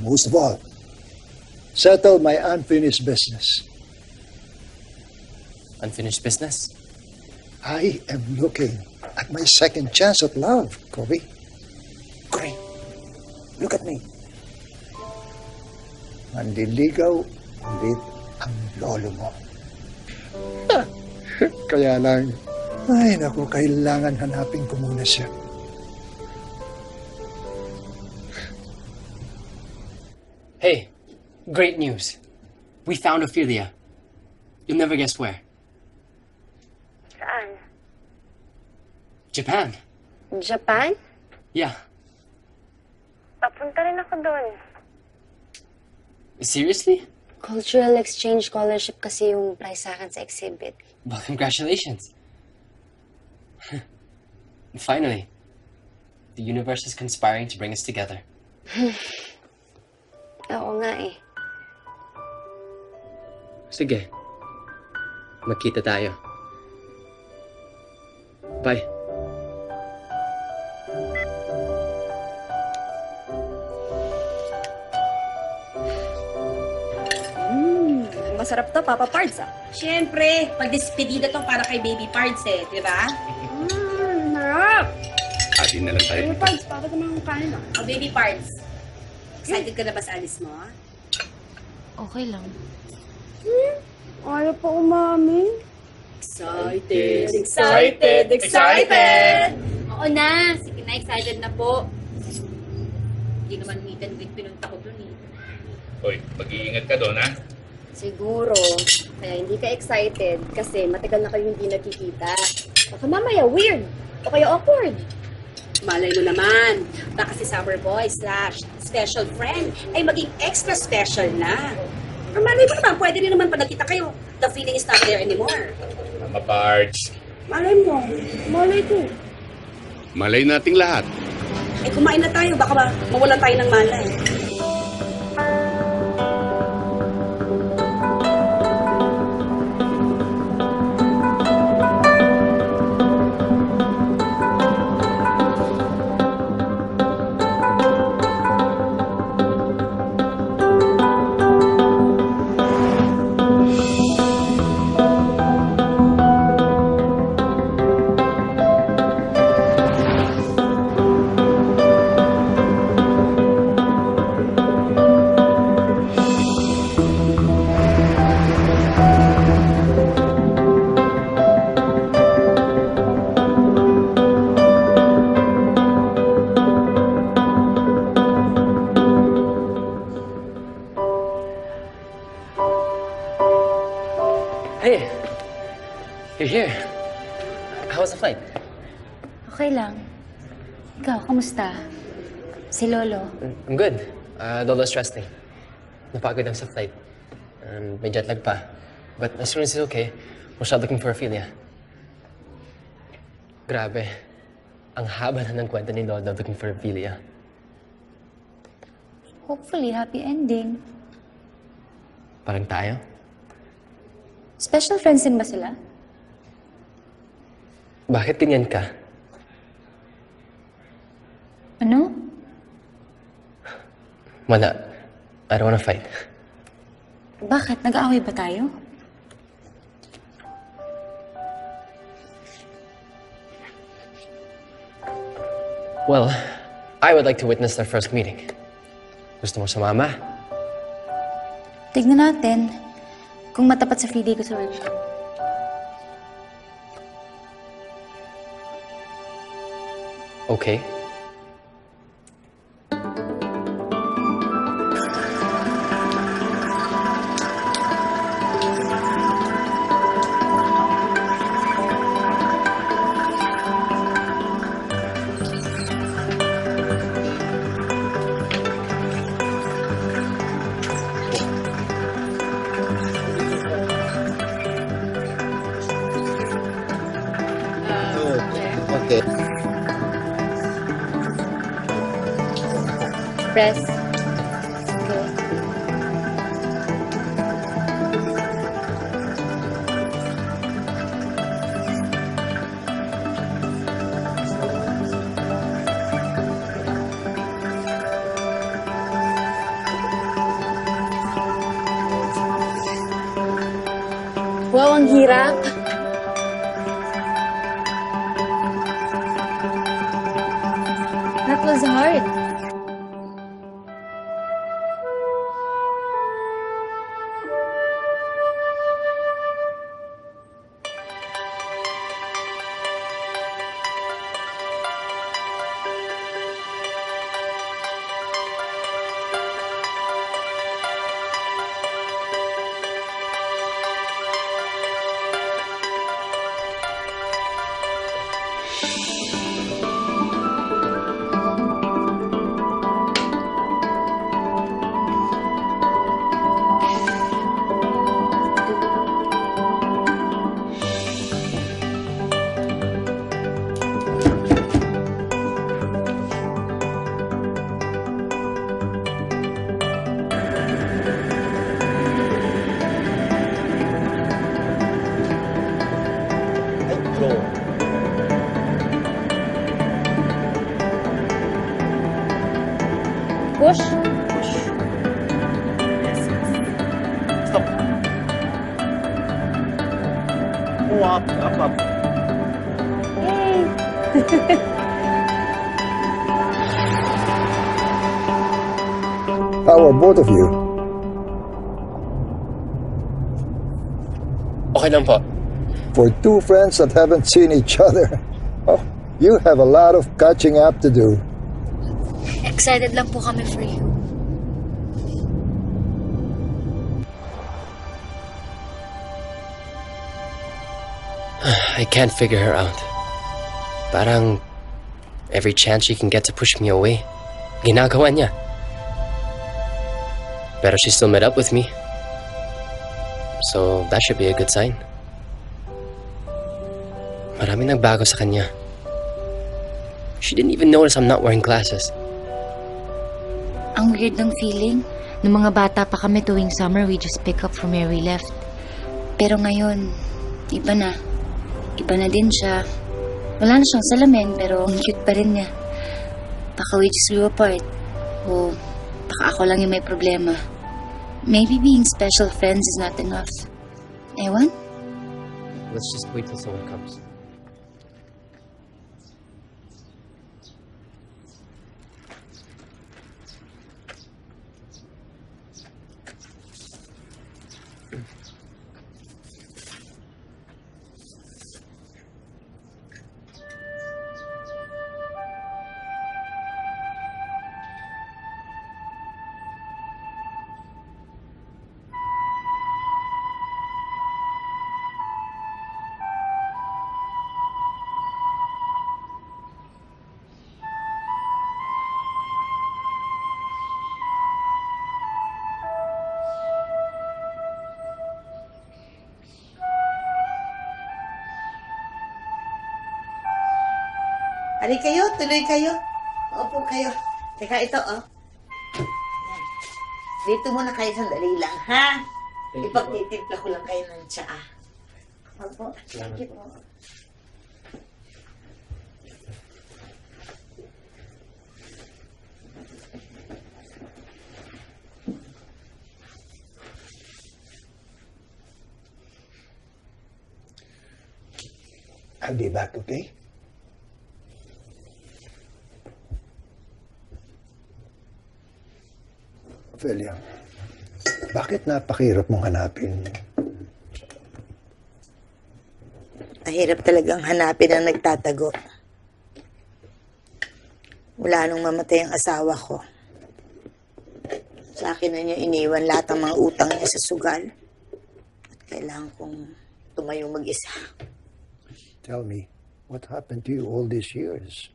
most of all, settle my unfinished business. Unfinished business? I am looking at my second chance at love, Kobe. Great. Look at me. Manliligaw ulit ang lolo mo. Kaya lang, ay, naku, kailangan hanapin ko muna siya. Hey, great news. We found Ophelia. You'll never guess where. Saan? Japan. Japan? Yeah. Papunta rin ako doon. Seriously? Cultural exchange scholarship kasi yung prize sa akin sa exhibit. Well, congratulations. Finally, the universe is conspiring to bring us together. Oo nga eh. Sige. Magkita tayo. Bye. Masarap to, Papa Pards, ah. Siyempre, pag-despedida to para kay Baby Pards, eh. Di ba? Sarap! Atin na lang tayo. Baby Pards, para naman ang kain, ah. Oh, Baby Pards. Excited ka na ba sa alis mo, ah? Okay lang. Ayaw pa umami. Excited! Oo na. Sige na, excited na po. Hindi naman meet and greet pinunta ko dun eh. Hoy, mag-iingat ka doon, ha? Siguro, kaya hindi ka excited kasi matagal na kayo hindi nakikita. Baka mamaya weird o kaya awkward. Malay mo naman, baka si Summer Boy / special friend ay maging extra special na. Or malay mo naman, pwede rin naman pag nakita kayo, the feeling is not there anymore. Mama Pards. Malay mo, malay ko. Malay nating lahat. Eh kumain na tayo, baka mawalan tayo ng malay. You're here. How was the flight? Okay lang. Ikaw, kamusta? Si Lolo? I'm good. Lolo's resting. Napagod lang sa flight. May jet lag pa. But as soon as he's okay, we'll start looking for Ophelia. Grabe. Ang haba na ng kwento ni Lolo looking for Ophelia. Hopefully, happy ending. Parang tayo? Special friends din ba sila? Bakit ganyan ka? Ano? Wala. I don't wanna fight. Bakit? Nag-aaway ba tayo? Well, I would like to witness their first meeting. Gusto mo sumama? Tignan natin kung matapat sa free day ko sa workshop. Okay. Okay. Press. Go. Wow, ang hirap. That was hard. Push. Stop. Up. How are both of you? Okay lang po. For two friends that haven't seen each other, oh, you have a lot of catching up to do. Excited lang po kami for you. I can't figure her out. Parang every chance she can get to push me away, ginagawa niya. Pero she still met up with me. So that should be a good sign. Maraming nagbago sa kanya. She didn't even notice I'm not wearing glasses. Ang weird ng feeling. Nung mga bata pa kami tuwing summer, we just pick up from where we left. Pero ngayon, iba na. Iba na din siya. Wala na siyang salamin, pero ang cute pa rin niya. Baka we just grew apart. O baka ako lang yung may problema. Maybe being special friends is not enough. Ewan? Let's just wait till someone comes. Hali kayo, tuloy kayo. Opo kayo. Teka, ito, oh. Dito muna kayo sandali lang, ha? Ipagtitimpla ko lang kayo ng tsaa. Opo. Thank you po. I'll be back, okay? Ophelia, bakit napakahirap mong hanapin? Mahirap talagang hanapin ang nagtatago. Mula nung mamatay ang asawa ko. Sa akin na niya iniwan lahat ng mga utang niya sa sugal. At kailangan kong tumayong mag-isa. Tell me, what happened to you all these years?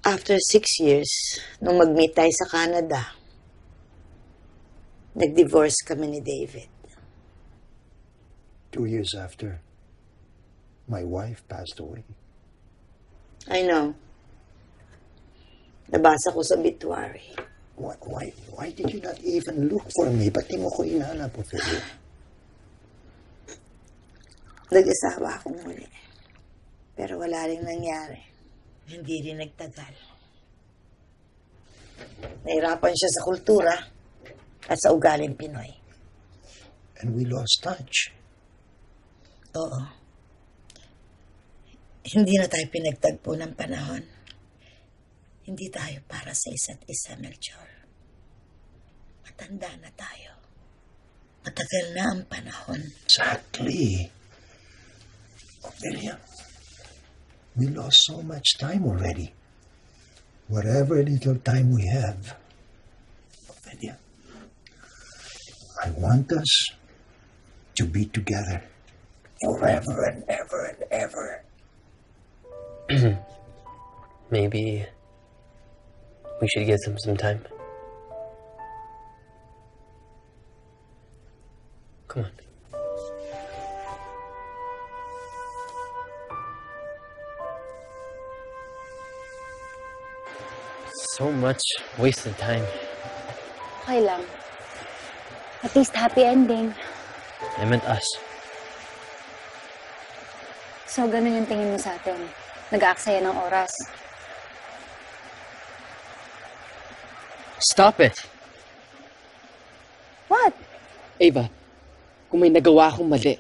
After 6 years, nung mag-meet tayo sa Canada, nag-divorce kami ni David. 2 years after, my wife passed away. I know. Nabasa ko sa obituary. Why did you not even look for me? Ba't di mo ko inaanap, Ophelia? Nag-asawa akong muli. Pero wala rin nangyari. Hindi rin nagtagal. Nahirapan siya sa kultura at sa ugaling Pinoy. And we lost touch. Oo. Hindi na tayo pinagtagpo ng panahon. Hindi tayo para sa isa't isa, Melchor. Matanda na tayo. Matagal na ang panahon. Exactly. Ophelia, we lost so much time already. Whatever little time we have, Ophelia, I want us to be together forever and ever and ever. Maybe we should give them some time. Come on. So much wasted time. Okay lang. At least happy ending. I meant us. So, ganun yung tingin mo sa atin. Nag-aaksaya ng oras. Stop it! What? Ava, kung may nagawa akong mali,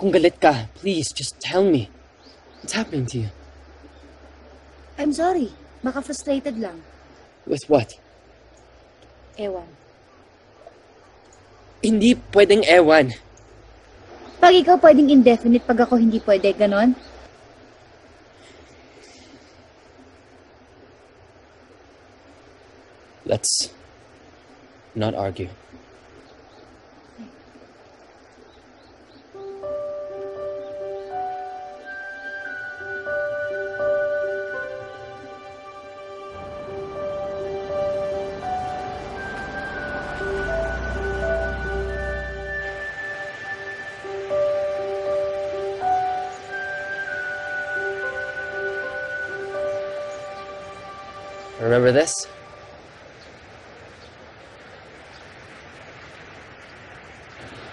kung galit ka, please, just tell me. What's happening to you? I'm sorry. Baka frustrated lang. With what? Ewan. Hindi pwedeng ewan. Pag ikaw pwedeng indefinite, pag ako hindi pwede, ganon? Let's not argue. Remember this?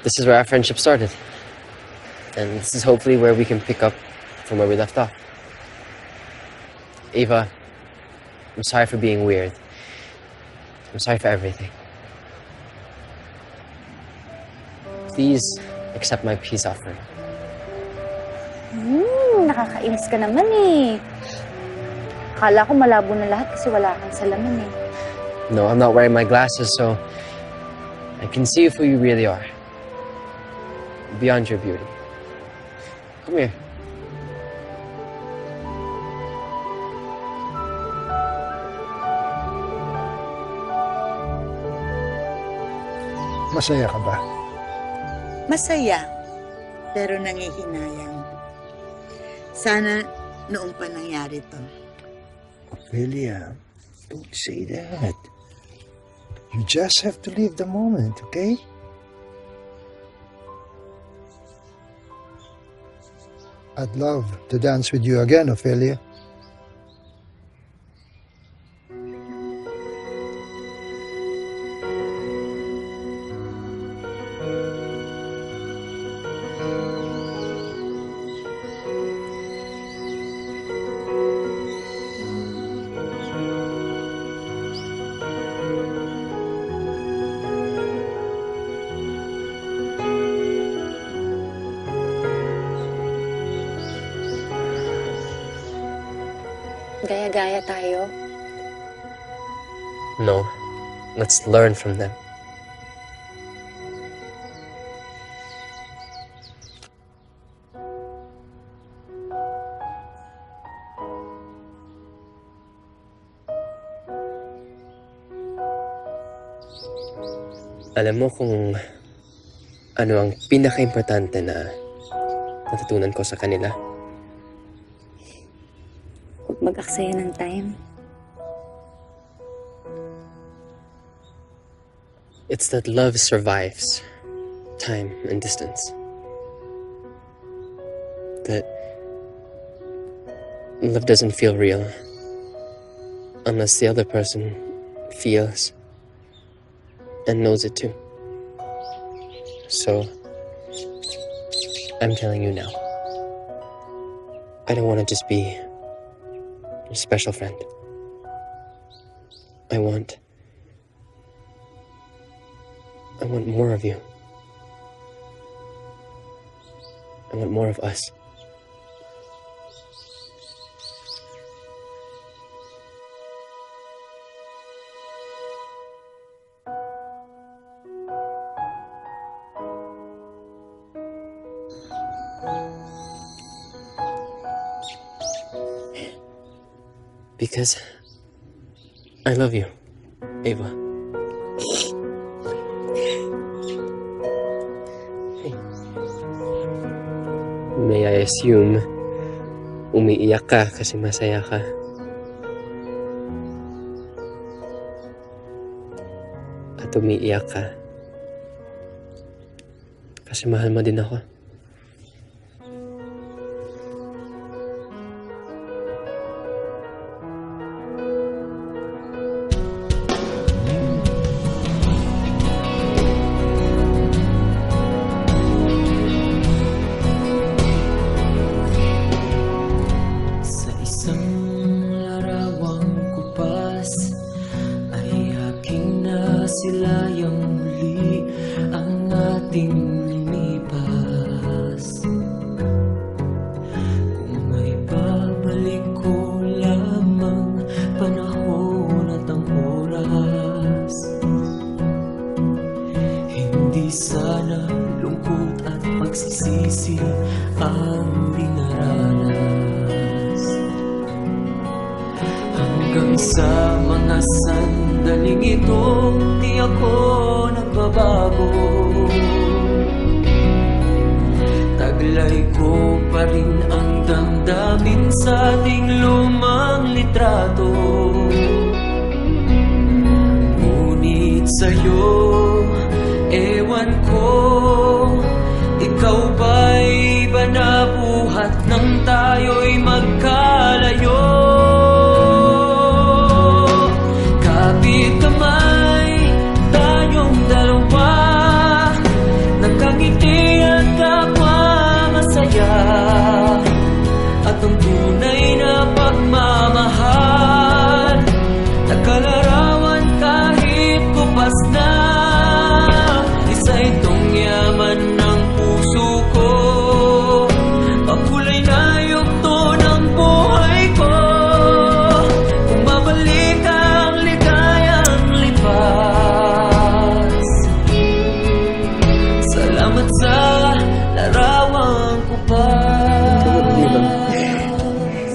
This is where our friendship started. And this is hopefully where we can pick up from where we left off. Ava, I'm sorry for being weird. I'm sorry for everything. Please accept my peace offering. Nakakainis ka naman eh. Akala ko malabo na lahat kasi wala kang salamin eh. No, I'm not wearing my glasses, so I can see you for who you really are. Beyond your beauty. Come here. Masaya ka ba? Masaya, pero nangihinayang. Sana noong pa nangyari to. Ophelia, don't say that. You just have to live the moment, okay? I'd love to dance with you again, Ophelia. gaya-gaya tayo? No. Let's learn from them. Alam mo kung ano ang pinaka-importante na natutunan ko sa kanila? Huwag mag-aksaya ng time. It's that love survives time and distance. That love doesn't feel real unless the other person feels and knows it too. So, I'm telling you now, I don't want to just be your special friend. I want more of you. I want more of us. Because I love you, Ava. May I assume, umiiyak ka kasi masaya ka. At umiiyak ka kasi mahal mo din ako.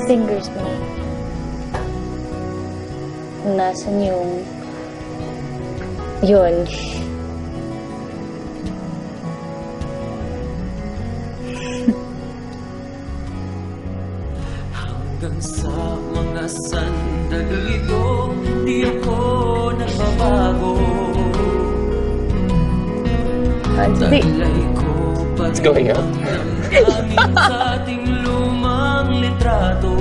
Fingers mo. Kung nasan yung... yun. Hanggang sa mga sandali ito, di ako nagbabago. It's going up. Sa ating lumang litrato.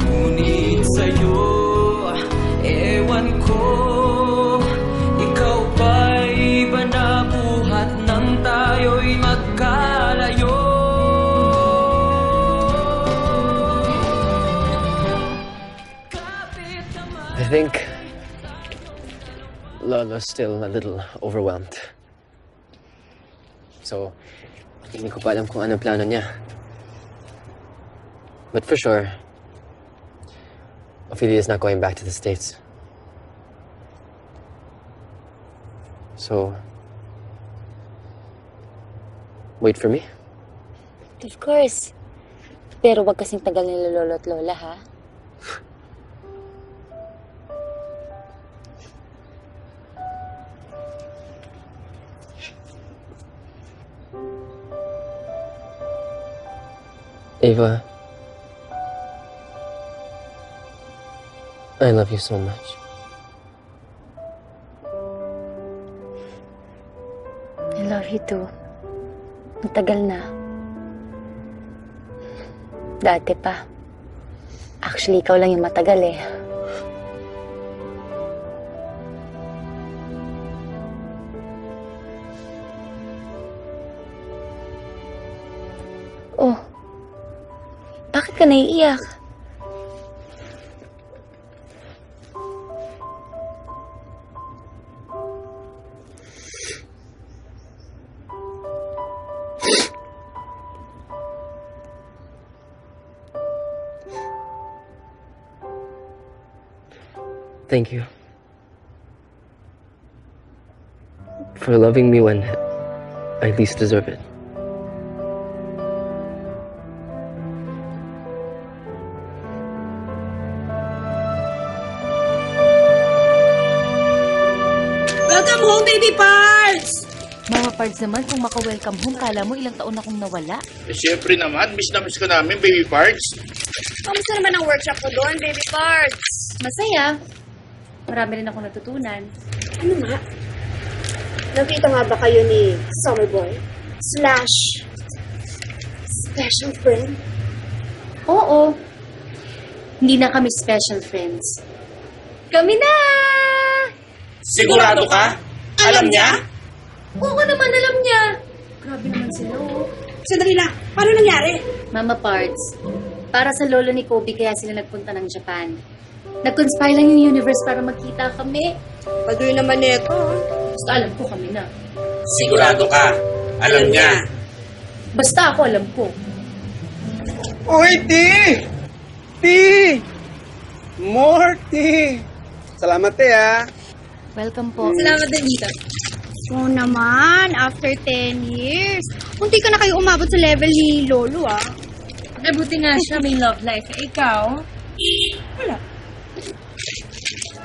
Ngunit sa'yo, ewan ko, ikaw ba'y iba na buhat nang tayo'y magkalayo? I think Lolo's still a little overwhelmed. So, hindi ko pa alam kung ano plano niya. But for sure, Ophelia's not going back to the States. So, wait for me. Of course. Pero wag kasing tagal nila lolo at lola, ha? Ava, I love you so much. I love you too. Matagal na. Dati pa. Actually, ikaw lang yung matagal eh. Oh. Bakit ka naiiyak? Thank you for loving me when I least deserve it. Welcome home, baby parts! Mama Pards naman, kung maka-welcome home, kala mo ilang taon akong nawala. Eh, syempre naman, miss na miss ka namin, baby parts. Kamusta naman ang workshop ko doon, baby parts? Masaya. Marami rin ako natutunan. Ano nga? Nakita nga ba kayo ni Summerboy? / special friend? Oo. Hindi na kami special friends. Kami na! Sigurado ka? Alam niya? Oo naman, alam niya. Grabe naman sila, oh. Sandali lang. Paano nangyari? Mama Pards, para sa lolo ni Kobe kaya sila nagpunta ng Japan. Nag-conspire lang yung universe para magkita kami. Padoy naman neto. Basta alam ko kami na. Sigurado ka? Alam niya? Basta ako alam ko. Uy, Ti! Ti! More Ti! Salamat, Ti, ha? Welcome po. Salamat din, Dita. Oo naman, after 10 years. Munti ka na kayo umabot sa level ni Lolo, ah. Ay, buti nga siya, may love life. Eh, ikaw? Wala.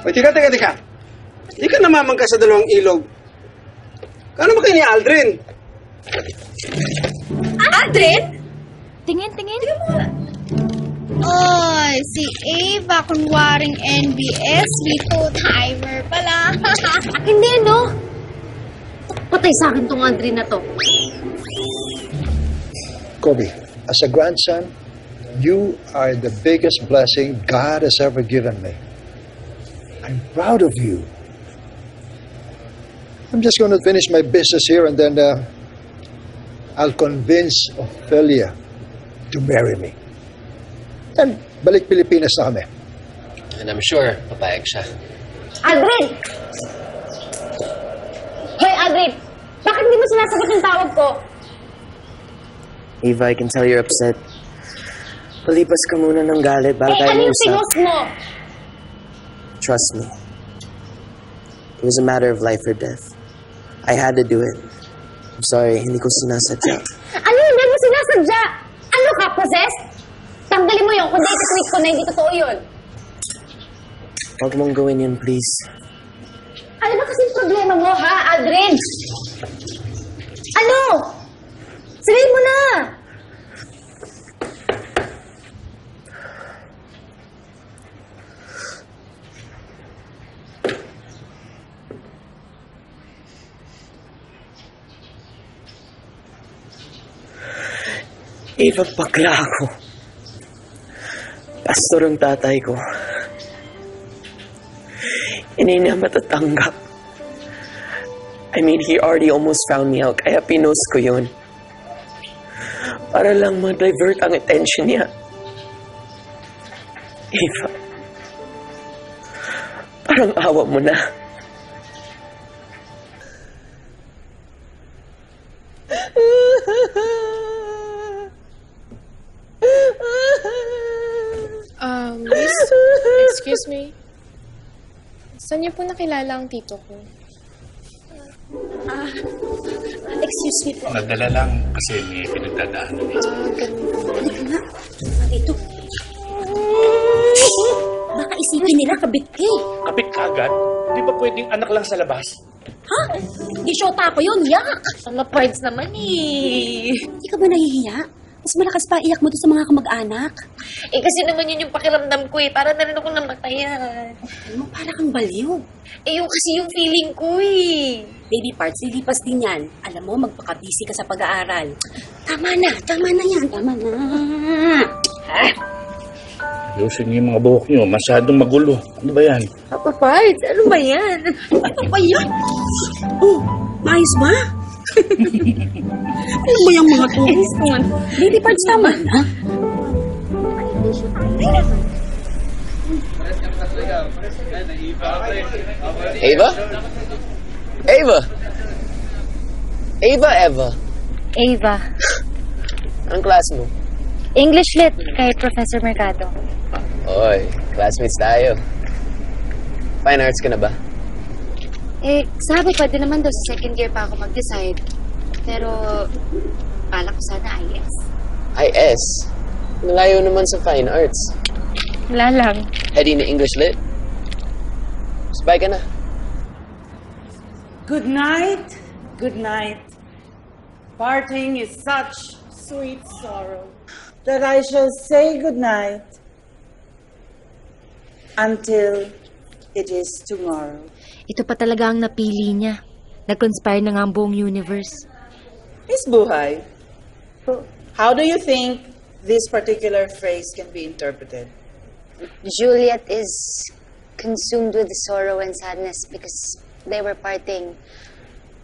Uy, tika. Di ka namamangka sa dalawang ilog. Kano ba kayo ni Aldrin? Aldrin? Tingin. Oy, si Ava, kunwaring NBS, Vito timer pala. Hindi, no? Patay sa akin tong Andre na to. Kobe, as a grandson, you are the biggest blessing God has ever given me. I'm proud of you. I'm just going to finish my business here and then I'll convince Ophelia to marry me. And balik Pilipinas na kami. And I'm sure papayag siya. Aldrin! Hoy, Aldrin! Bakit di mo sinasagot yung tawag ko? Eva, I can tell you're upset. Palipas ka muna ng galit bago tayo Ano yung mausap. pinos mo? Trust me. It was a matter of life or death. I had to do it. I'm sorry, hindi ko sinasadya. Ano hindi mo sinasadya? Ano ka, possessed? Tanggalin mo yun kung dito tweet ko na hindi totoo yun. Huwag mong gawin yun, please. Ano ba kasing problema mo, ha, Aldrin? Ano? Sabihin mo na! Eva, bakla ako. Pastor ang tatay ko. Hindi na matatanggap. I mean, he already almost found me out, kaya pinost ko yun. Para lang ma-divert ang attention niya. Eva, parang awa mo na. Excuse me? Saan niyo po nakilala ang tito ko? Excuse me po. Nadala lang kasi may pinagdadaanan eh. Dito. Baka isipin nila kabit ka eh. Kapit ka agad? Di ba pwedeng anak lang sa labas? Ha? Di syota ko yun, yak! Mga parts naman eh. Hindi ka ba nahihiya? Mas malakas pa iyak mo doon sa mga kamag-anak. Eh kasi naman yun yung pakiramdam ko eh. Para na rin ako namatayan. Alam mo, para kang baliw. Eh yung kasi yung feeling ko eh. Baby parts, lilipas din yan. Alam mo, magpaka-busy ka sa pag-aaral. Tama na yan, tama na. Ayusin niyo yung mga buhok niyo. Masyadong magulo. Ano ba yan? Papa Parts, ano ba yan? Ano ba yan? Oh, maayos ba? Ano ba yung mga to? Baby parts, tama na. Ava? Ava! Eva. Ava. Anong class mo? English Lit kay Professor Mercado. Oy, classmates tayo. Fine arts ka na ba? Eh, sabi pwede naman daw sa second year pa ako mag-decide. Pero, pala ko sana IS. IS? Malayo naman sa fine arts. Wala lang. Heading na English Lit? Sabay ka na. Good night. Good night. Parting is such sweet sorrow that I shall say good night until it is tomorrow. Ito pa talaga ang napili niya. Nag-conspire na nga ang buong universe. Miss Buhay, how do you think this particular phrase can be interpreted? Juliet is consumed with sorrow and sadness because they were parting.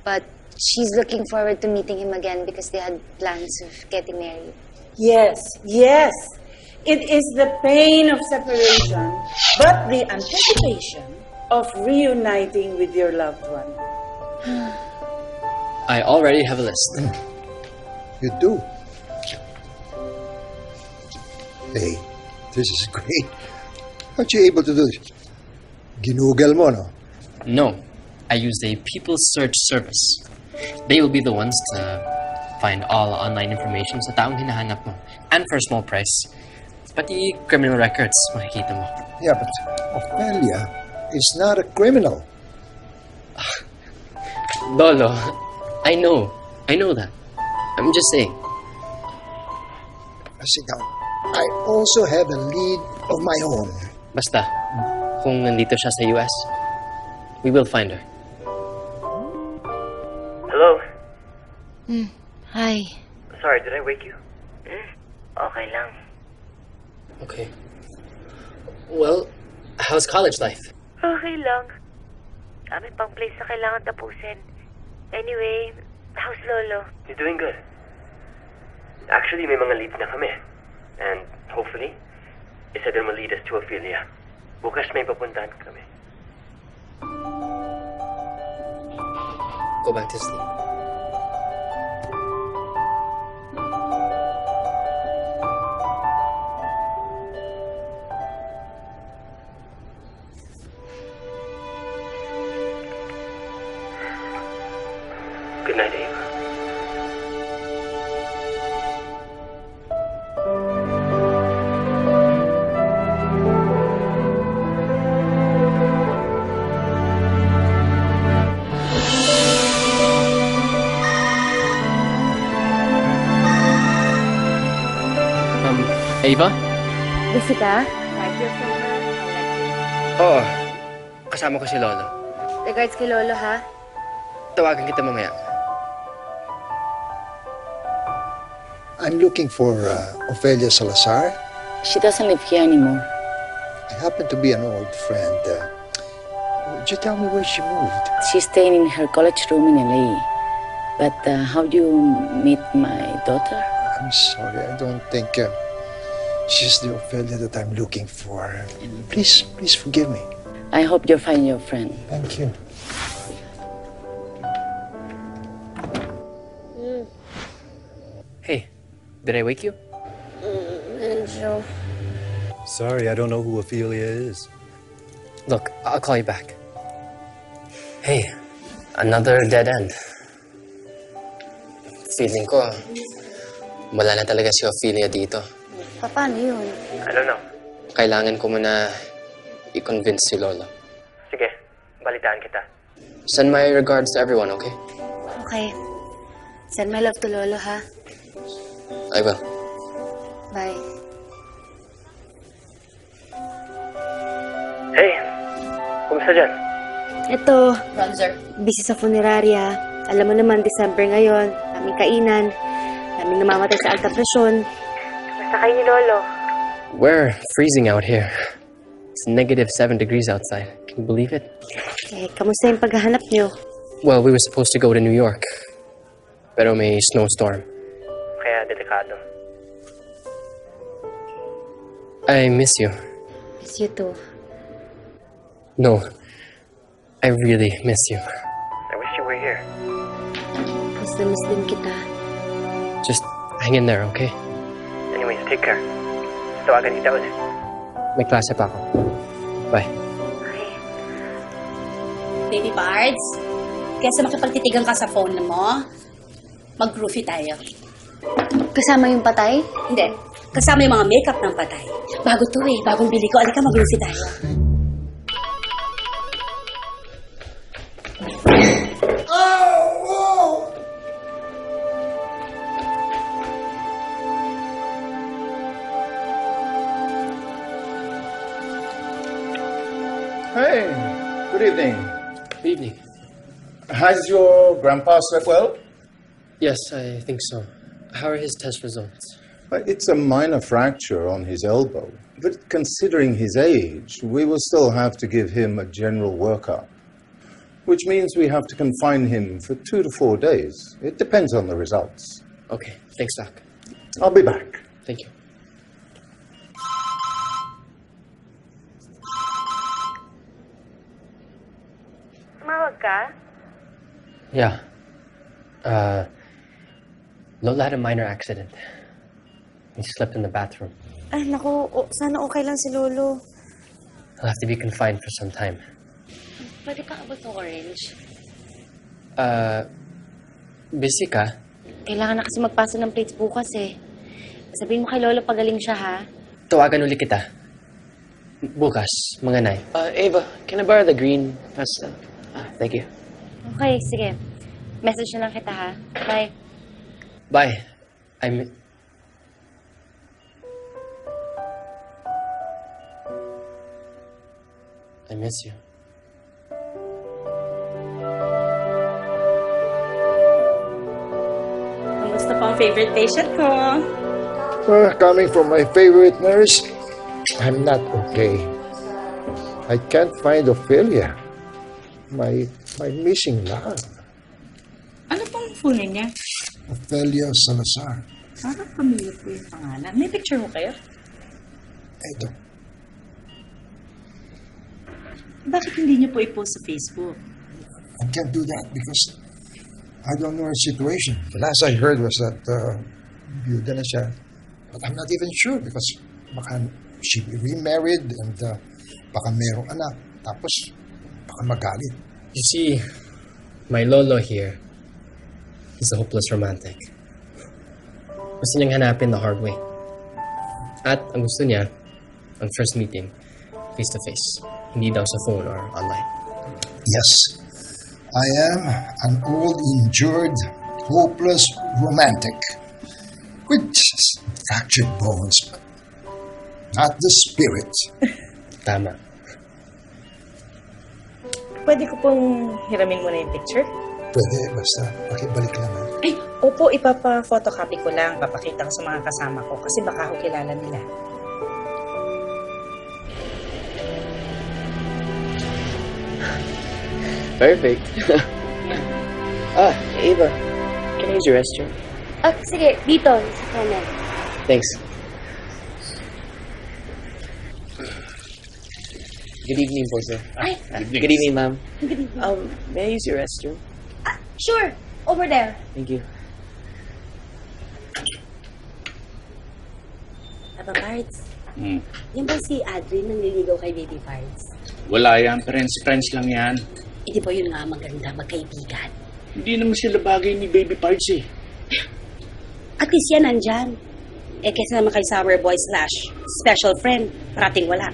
But she's looking forward to meeting him again because they had plans of getting married. Yes. It is the pain of separation, but the anticipation of reuniting with your loved one. I already have a list. You do? Hey, this is great. Aren't you able to do this? Ginugol mo, no? No, I used a people search service. They will be the ones to find all online information sa taong hinahanap mo. And for a small price. Pati criminal records, makikita mo. Yeah, but Ophelia is not a criminal. Lolo, I know that. I'm just saying. Sit down. I also have a lead of my own. Basta, kung nandito siya sa US, we will find her. Hello? Hi. Sorry, did I wake you? Okay lang. Okay. Well, how's college life? Okay lang. Kami pang place na kailangan tapusin. Anyway, how's Lolo? He's doing good. Actually, may mga leads na kami. And hopefully, isa din will lead us to Ophelia. Bukas may papuntahan kami. Go back to sleep. Good night, Ava. Ava? Jessica? Oo. Kasama ko si Lolo. Regards kay Lolo, ha? Tawagan kita mamaya. I'm looking for Ophelia Salazar. She doesn't live here anymore. I happen to be an old friend. Would you tell me where she moved? She's staying in her college room in LA. But how do you meet my daughter? I'm sorry, I don't think she's the Ophelia that I'm looking for. Please forgive me. I hope you'll find your friend. Thank you. Hey, did I wake you? Medyo. Sorry, I don't know who Ophelia is. Look, I'll call you back. Hey, another dead end. Feeling ko, wala na talaga si Ophelia dito. Paano yun? I don't know. Kailangan ko muna i-convince si Lolo. Sige, balitaan kita. Send my regards to everyone, okay? Okay. Send my love to Lolo, ha? I will. Bye. Hey, kumusta dyan? Ito, Bronzer. busy sa funeraria. Alam mo naman, December ngayon, daming kainan, daming namamatay sa alta presyon. Basta kayo ni Lolo. We're freezing out here. It's -7 degrees outside. Can you believe it? Eh, kamusta yung paghahanap nyo? Well, we were supposed to go to New York. Pero may snowstorm. Kaya delikado. I miss you. Miss you too. No, I really miss you. I wish you were here. Miss na miss din kita. Just hang in there, okay? Anyways, take care. Tawagan kita ulit. May klase pa ako. Bye. Baby Bards, kaysa makipagtitigan ka sa phone mo, mag-groovy tayo. Kasama yung patay? Hindi. Kasama yung mga makeup ng patay. Bago to eh. Bagong bili ko. Alika, mag-groovy tayo. Hey, good evening. Good evening. Has your grandpa slept well? Yes, I think so. How are his test results? It's a minor fracture on his elbow, but considering his age, we will still have to give him a general workup, which means we have to confine him for 2 to 4 days. It depends on the results. Okay, thanks, Doc. I'll be back. Thank you. Tumawag ka? Yeah. Lola had a minor accident. He slipped in the bathroom. Ay, naku, sana okay lang si Lolo. He'll have to be confined for some time. Pwede pa abot ng orange? Busy ka? Kailangan na kasi magpasa ng plates bukas eh. Sabihin mo kay Lolo pagaling siya, ha? Tawagan ulit kita. Bukas, mga 9. Ava, can I borrow the green pasta? Thank you. Okay, sige. Message na lang kita, ha? Bye. Bye. I miss you. Kamusta po ang favorite patient ko? Coming from my favorite nurse, I'm not okay. I can't find Ophelia. My missing love. Ano pong full name niya? Ophelia Salazar. Parang familiar po yung pangalan. May picture mo kayo? Ito. Bakit hindi niyo po i-post sa Facebook? I can't do that because I don't know her situation. The last I heard was that byuda na siya. But I'm not even sure because baka she remarried and baka merong anak. Tapos baka magalit. You see, my lolo here, he's a hopeless romantic. Gusto niyang hanapin the hard way. At ang gusto niya, ang first meeting, face-to-face. Hindi daw sa phone or online. Yes, I am an old, injured, hopeless romantic with fractured bones, but not the spirit. Tama. Pwede ko pong hiramin muna yung picture? Pwede, basta pakibalik naman. Ay, opo, ipapa-photocopy ko lang. Papakita ko sa mga kasama ko kasi baka ako kilala nila. Perfect. Ava, can I use your restroom? Sige, dito, sa kanan. Thanks. Good evening po, sir. Ay. Good evening, ma'am. Good evening. May I use your restroom? Sure, over there. Thank you. Aba, Bards, Yan ba si Adrian na nililigaw kay Baby Pards? Wala yan. Friends lang yan. Hindi ba yun nga maganda, magkaibigan? Hindi naman sila bagay ni Baby Pards eh. At least yan nandyan. Kesa naman kay Summer Boy / special friend, parating wala.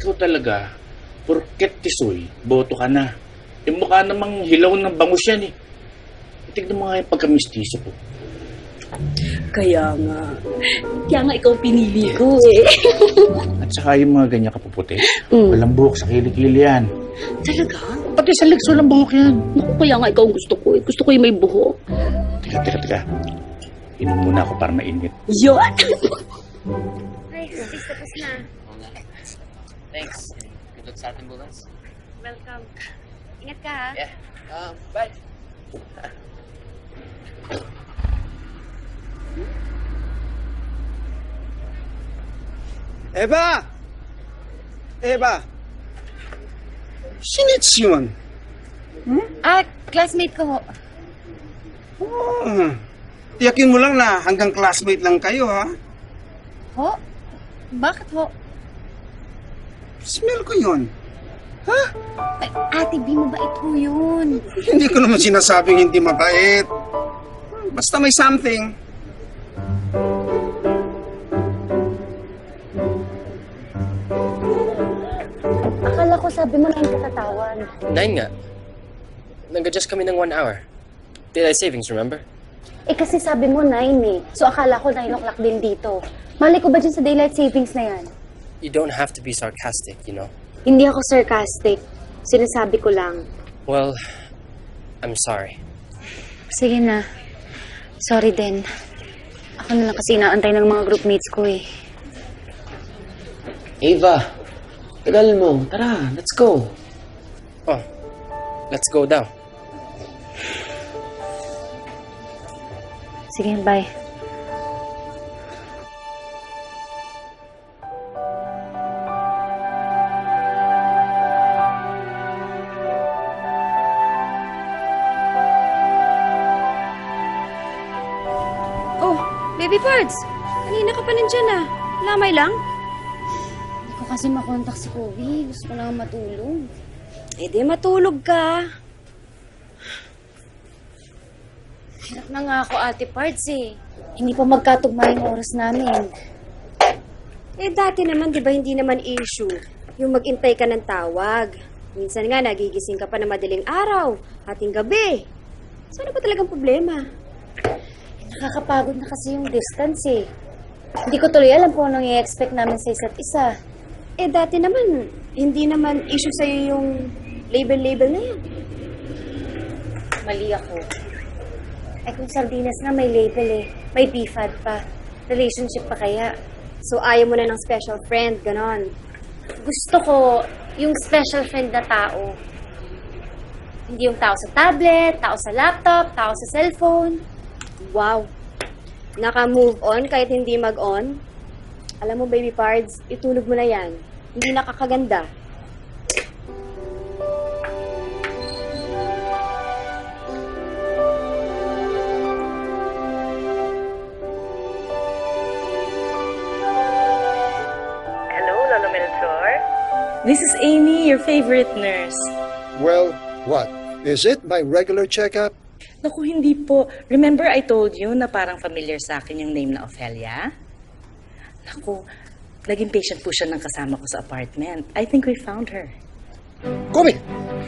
Ikaw talaga, porket tisoy, boto ka na. Mukha namang hilaw ng bangus yan eh. Tignan mo nga yung pagkamistiso ko. Kaya nga ikaw pinili ko eh. At saka yung mga ganyan kapuputi, walang buhok sa kilikili yan. Talaga? Pati sa legs, walang buhok yan. Naku, kaya nga ikaw gusto ko eh. Gusto ko yung may buhok. Teka. Inom muna ako para mainit. Yun! Ay, sis, tapos na. Thanks. Good luck sa ating bukas. Welcome. Ingat ka ha. Yeah. Bye. Eva! Sinits yun. Classmate ko ho. Tiyakin mo lang na hanggang classmate lang kayo, ha? Ho? Bakit ho? Smell ko yun. Ay, Ate B, mabait ho yun. Hindi ko naman sinasabing hindi mabait. Basta may something. Akala ko sabi mo na yung katatawan. 9 nga. Nag-adjust kami ng 1 hour. Daylight savings, remember? Kasi sabi mo 9 eh. So akala ko 9 o'clock din dito. Mali ko ba dyan sa daylight savings na yan? You don't have to be sarcastic, you know? Hindi ako sarcastic. Sinasabi ko lang. Well, I'm sorry. Sige na. Sorry din. Ako na lang kasi inaantay ng mga groupmates ko eh. Ava, tagal mo. Tara, let's go. Oh, let's go daw. Sige, bye. Oh, Baby Pards! Kanina ka pa nandyan ah. Lamay lang? Hindi ko kasi makontak si Kobe. Gusto ko lang matulog. Di matulog ka. Hirap na nga ako, Ate Pards eh. Hindi pa magkatugma yung oras namin. Dati naman, di ba hindi naman issue yung mag-intay ka ng tawag. Minsan nga, nagigising ka pa na madaling araw, hating gabi. So, ano ba talagang problema? Nakakapagod na kasi yung distance eh. Hindi ko tuloy alam kung anong i-expect namin sa isa't isa. Dati naman, hindi naman issue sa'yo yung label-label na yan. Mali ako. Kung sardinas na may label eh. May BFAD pa. Relationship pa kaya. So, ayaw mo na ng special friend, ganon. Gusto ko yung special friend na tao. Hindi yung tao sa tablet, tao sa laptop, tao sa cellphone. Wow. Naka-move on kahit hindi mag-on. Alam mo, Baby Pards, itulog mo na yan. Hindi nakakaganda. This is Amy, your favorite nurse. Well, what? Is it my regular checkup? Naku, hindi po. Remember I told you na parang familiar sa akin yung name na Ophelia? Naku, naging patient po siya ng kasama ko sa apartment. I think we found her. Kobe!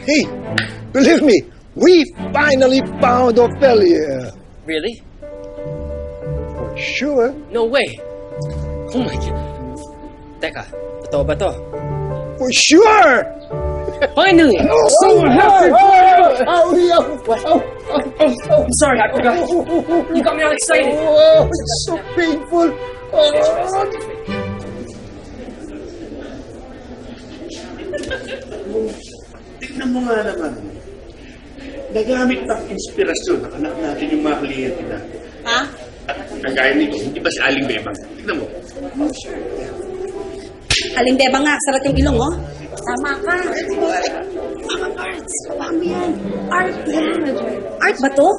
Hey! Believe me, we finally found Ophelia! Really? For sure. No way! Oh my God. Teka, totoo ba to? For sure! Finally! Someone help me! I'm sorry, I forgot. You got me all excited. Oh, it's so painful. Tignan mo nga naman. Nagamit ng inspirasyon ng anak natin yung mga kliyente natin. Ha? At kagaya nito, hindi ba si Aling Bebang? Tignan mo. Aling Beba nga, sarap yung ilong, oh. Tama ka. Mga Pards, paano yan? Art yan. Art ba to?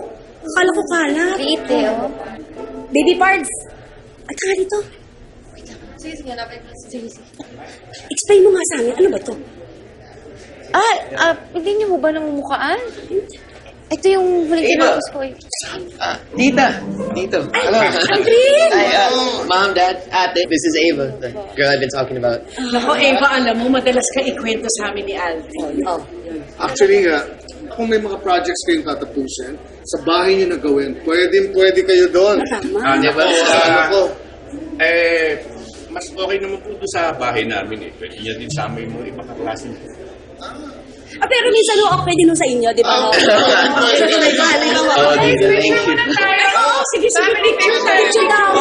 Akala ko kalat. Liit eh, oh. Baby Pards, at saka dito. Sige, hanapin ko. Sige. Explain mo nga sa amin, ano ba to? Hindi niyo mo ba namumukhaan? Ito yung huling tinapos ko eh. Tita! Tito! Hello! Aldrin! Hi, Mom, Dad, Ate. This is Ava, the girl I've been talking about. Nako, Eva, alam mo, madalas ka ikwento sa amin ni Aldrin. Actually nga, kung may mga projects kayong tatapusin, sa bahay niyo na gawin, pwede kayo doon. Diba? Ako. Mas okay naman po doon sa bahay namin eh. Pwede niya din sa amin mo ibang kaklase. Pero minsan ho, pwede nung sa inyo, di ba? Sige, may bahala ka. Thank you. Sige, picture daw.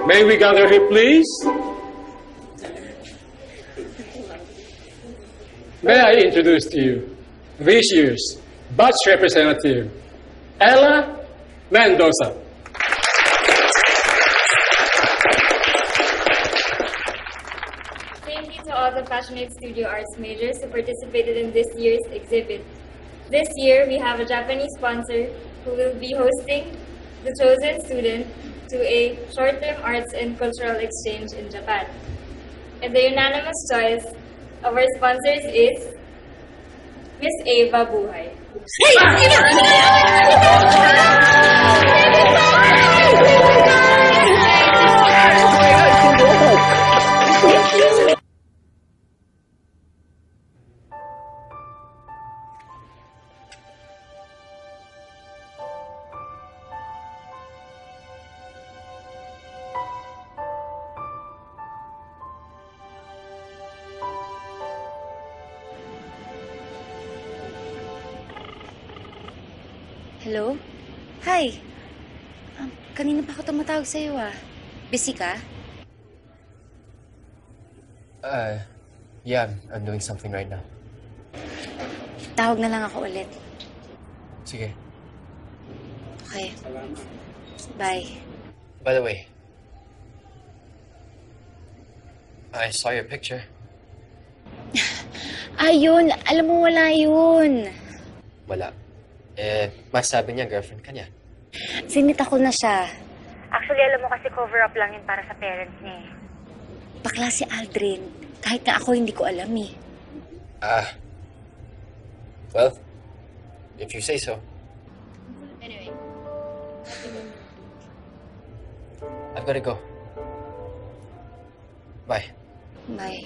May we gather here, please? May I introduce to you this year's batch representative, Ella Mendoza. Thank you to all the passionate studio arts majors who participated in this year's exhibit. This year, we have a Japanese sponsor who will be hosting the chosen student to a short-term arts and cultural exchange in Japan. And the unanimous choice of our sponsors is Miss Ava Buhay. Hello? Hi! Kanina pa ako tumatawag sa'yo Busy ka? Yeah, I'm doing something right now. Tawag na lang ako ulit. Sige. Okay. Bye. By the way, I saw your picture. Ayun! Alam mo, wala yun. Wala. Mas sabi niya, girlfriend ka niya. Sinita ko na siya. Actually, alam mo kasi cover-up lang yun para sa parents niya eh. Bakla si Aldrin. Kahit nga ako, hindi ko alam eh. Well, if you say so. Anyway. I've gotta go. Bye. Bye.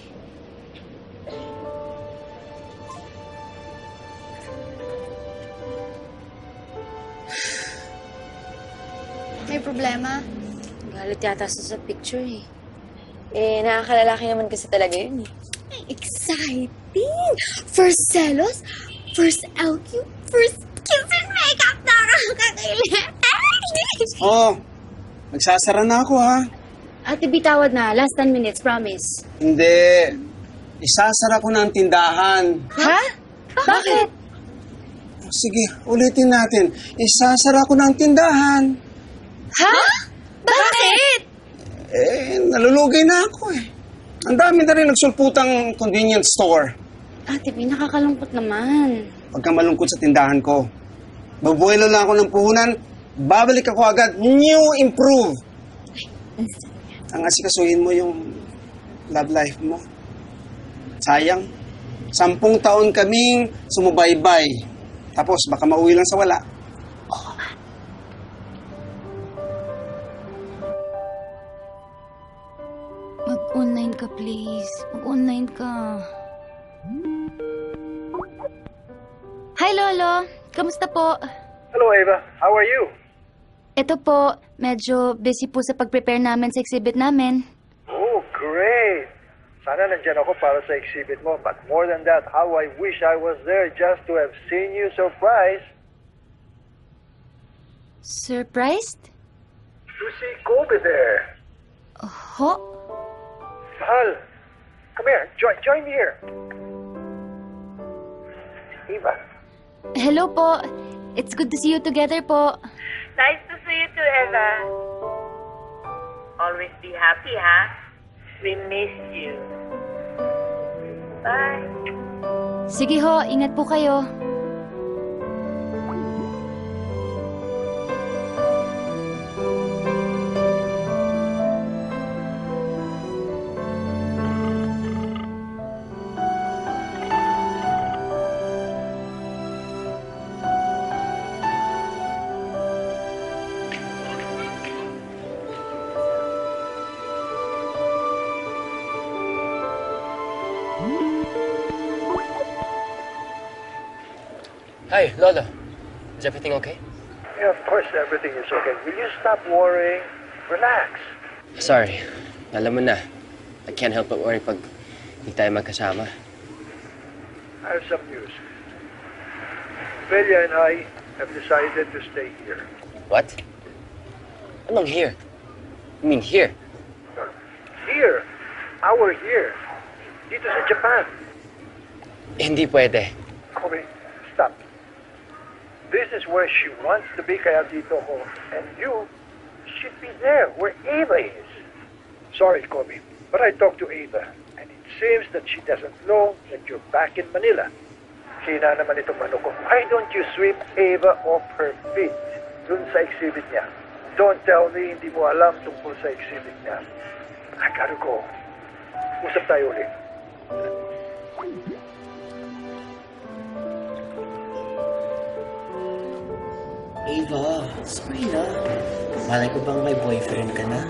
May problema? Galit yata sa picture eh. Nakakalalaki naman kasi talaga yun eh. Exciting! First selos, first LQ, first kiss and makeup na nakakakilit. Nagsasara na ako ha. Ate, bitawad na. Last 10 minutes, promise. Hindi. Isasara ko na ang tindahan. Ha? Bakit? Sige, ulitin natin. Isasara ko na ang tindahan. Ha? Bakit? Nalulugay na ako eh. Ang dami na rin nagsulputang convenience store. Ate, nakakalungkot naman. Pagka malungkot sa tindahan ko, babuelo lang ako ng puhunan, babalik ako agad, new improve. Ang asikasuhin mo yung love life mo. Sayang, 10 taon kaming sumubaybay. Tapos baka mauwi lang sa wala. Mag-online ka, please. Mag-online ka. Hi, Lolo. Kamusta po? Hello, Ava. How are you? Ito po, medyo busy po sa pag-prepare namin sa exhibit namin. Oh, great. Sana nandyan ako para sa exhibit mo. But more than that, how I wish I was there just to have seen you surprised. Surprised? To see Kobe there. Ho? Mahal, come here. Join me here. Eva. Hello po. It's good to see you together po. Nice to see you too, Ella. Always be happy, ha? We miss you. Bye. Sige ho, ingat po kayo. Hi, Lola. Is everything okay? Yeah, of course everything is okay. Will you stop worrying? Relax. Sorry. Alam mo na. I can't help but worry pag hindi tayo magkasama. I have some news. Ophelia and I have decided to stay here. What? Anong here? You mean here? Here? Our here. Dito sa Japan. Hindi pwede. Kobe, stop. This is where she wants to be, kaya dito ko. And you should be there, where Ava is. Sorry, Kobe, but I talked to Ava, and it seems that she doesn't know that you're back in Manila. Sina naman itong ano ko. Why don't you sweep Ava off her feet dun sa exhibit niya? Don't tell me hindi mo alam tungkol sa exhibit niya. I gotta go. Usap tayo ulit. Ava, sorry na. Malay ko bang may boyfriend ka na?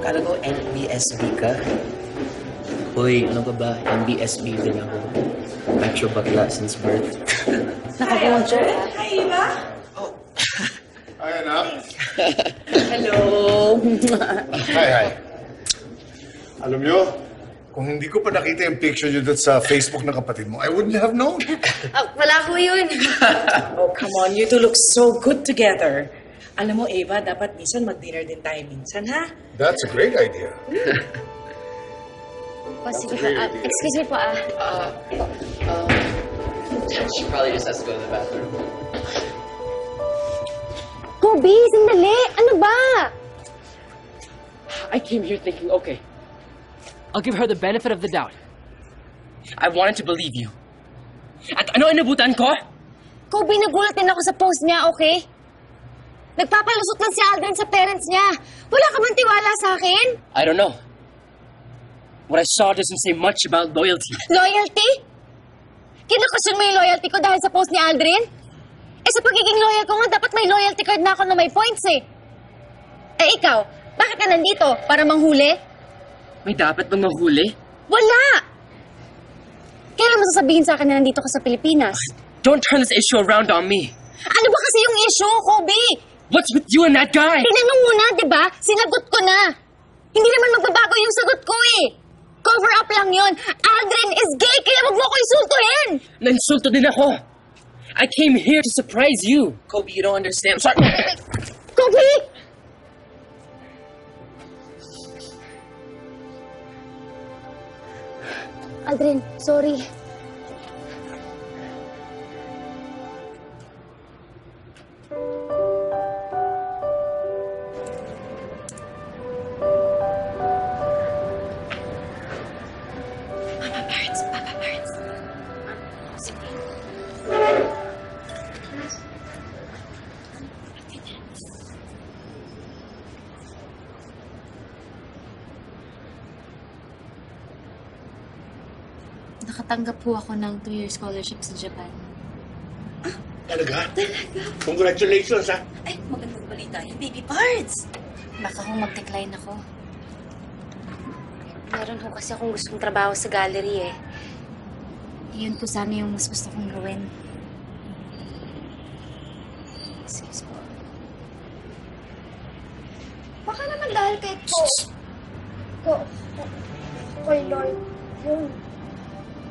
Kala ko NBSB ka. Hoy, ano ka ba? NBSB din ako. Metro bakla since birth. Nakapuncher? Hi, Eva! Hi, anak. Hello! Hi. Alam nyo, kung hindi ko pa nakita yung picture nyo doon sa Facebook ng kapatid mo, I wouldn't have known. Wala ko yun. Oh, come on. You two look so good together. Alam mo, Eva, dapat minsan mag-dinner din tayo minsan, ha? That's a great idea. Sige po. Excuse me po, She probably just has to go to the bathroom. Kobe, sandali! Ano ba? I came here thinking, okay, I'll give her the benefit of the doubt. I wanted to believe you. At ano inabutan ko? Kobe, nagulat din ako sa post niya, okay? Nagpapalusot lang si Aldrin sa parents niya. Wala ka man tiwala sa akin? I don't know. What I saw doesn't say much about loyalty. Loyalty? Kinakasyon mo yung loyalty ko dahil sa post ni Aldrin? Eh sa pagiging loyal ko nga, dapat may loyalty card na ako na may points eh. Eh ikaw, bakit ka nandito? Para manghuli? May dapat bang mahuli? Wala! Kailan mo sasabihin sa akin na nandito ka sa Pilipinas? Don't turn this issue around on me. Ano ba kasi yung issue, Kobe? What's with you and that guy? Tinanong mo na, di ba? Sinagot ko na. Hindi naman magbabago yung sagot ko eh. Cover up lang yun. Aldrin is gay, kaya wag mo ko insultuhin. Nainsulto din ako. I came here to surprise you. Kobe, you don't understand. I'm sorry. Kobe! Aldrin, sorry. Papa Barnes. Sige. Nakatanggap po ako ng 2-year scholarship sa Japan. Talaga? Congratulations, ha? Ay, magandang balita yung baby parts. Baka kung mag-decline ako. Meron ho kasi akong gustong trabaho sa gallery eh. Yun po sana yung mas gusto kong gawin. Excuse po. Baka naman dahil kay kay Lord yun.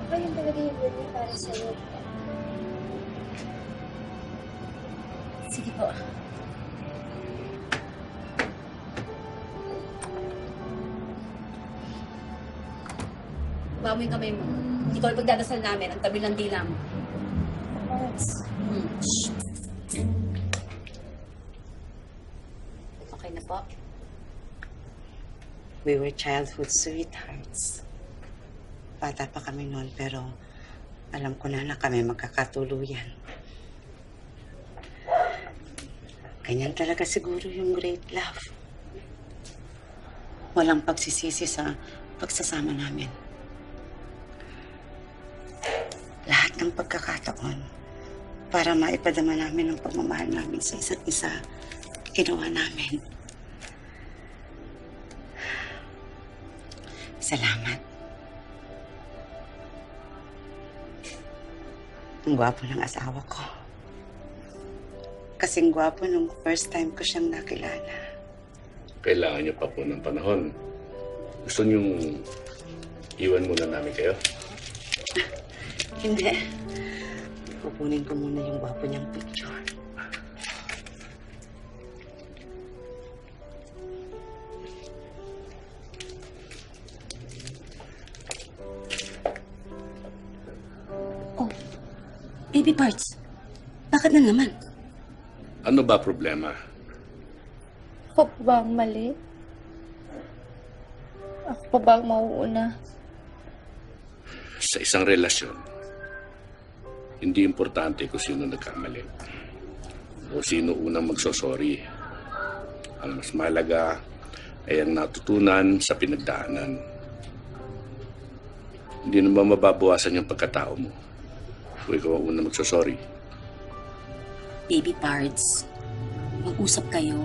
Baka yun talaga yung will niya para sa'yo. Sige po. Bawa mo yung kamay mo. Ito ang pagdadasal namin, ang tabi ng dila mo. Okay na po. We were childhood sweethearts. Bata pa kami noon, pero alam ko na kami magkakatuluyan. Ganyan talaga siguro yung great love. Walang pagsisisi sa pagsasama namin. Lahat ng pagkakataon para maipadama namin ang pagmamahal namin sa isa't isa, ginawa namin. Salamat. Ang gwapo ng asawa ko. kasing gwapo nung first time ko siyang nakilala. Kailangan niyo pa po ng panahon. Gusto niyong iwan muna namin kayo? Hindi. Kukunin ko muna yung gwapo niyang picture. Baby parts, bakit na naman? Ano ba problema? Ako pa ba ang mali? Ako pa ba ang mauuna? Sa isang relasyon, hindi importante kung sino nagkamali o sino unang magsosorry. Ang mas mahalaga ay ang natutunan sa pinagdaanan. Hindi naman mababawasan yung pagkatao mo kung ikaw ang unang magsosorry. Baby parts, mag-usap kayo.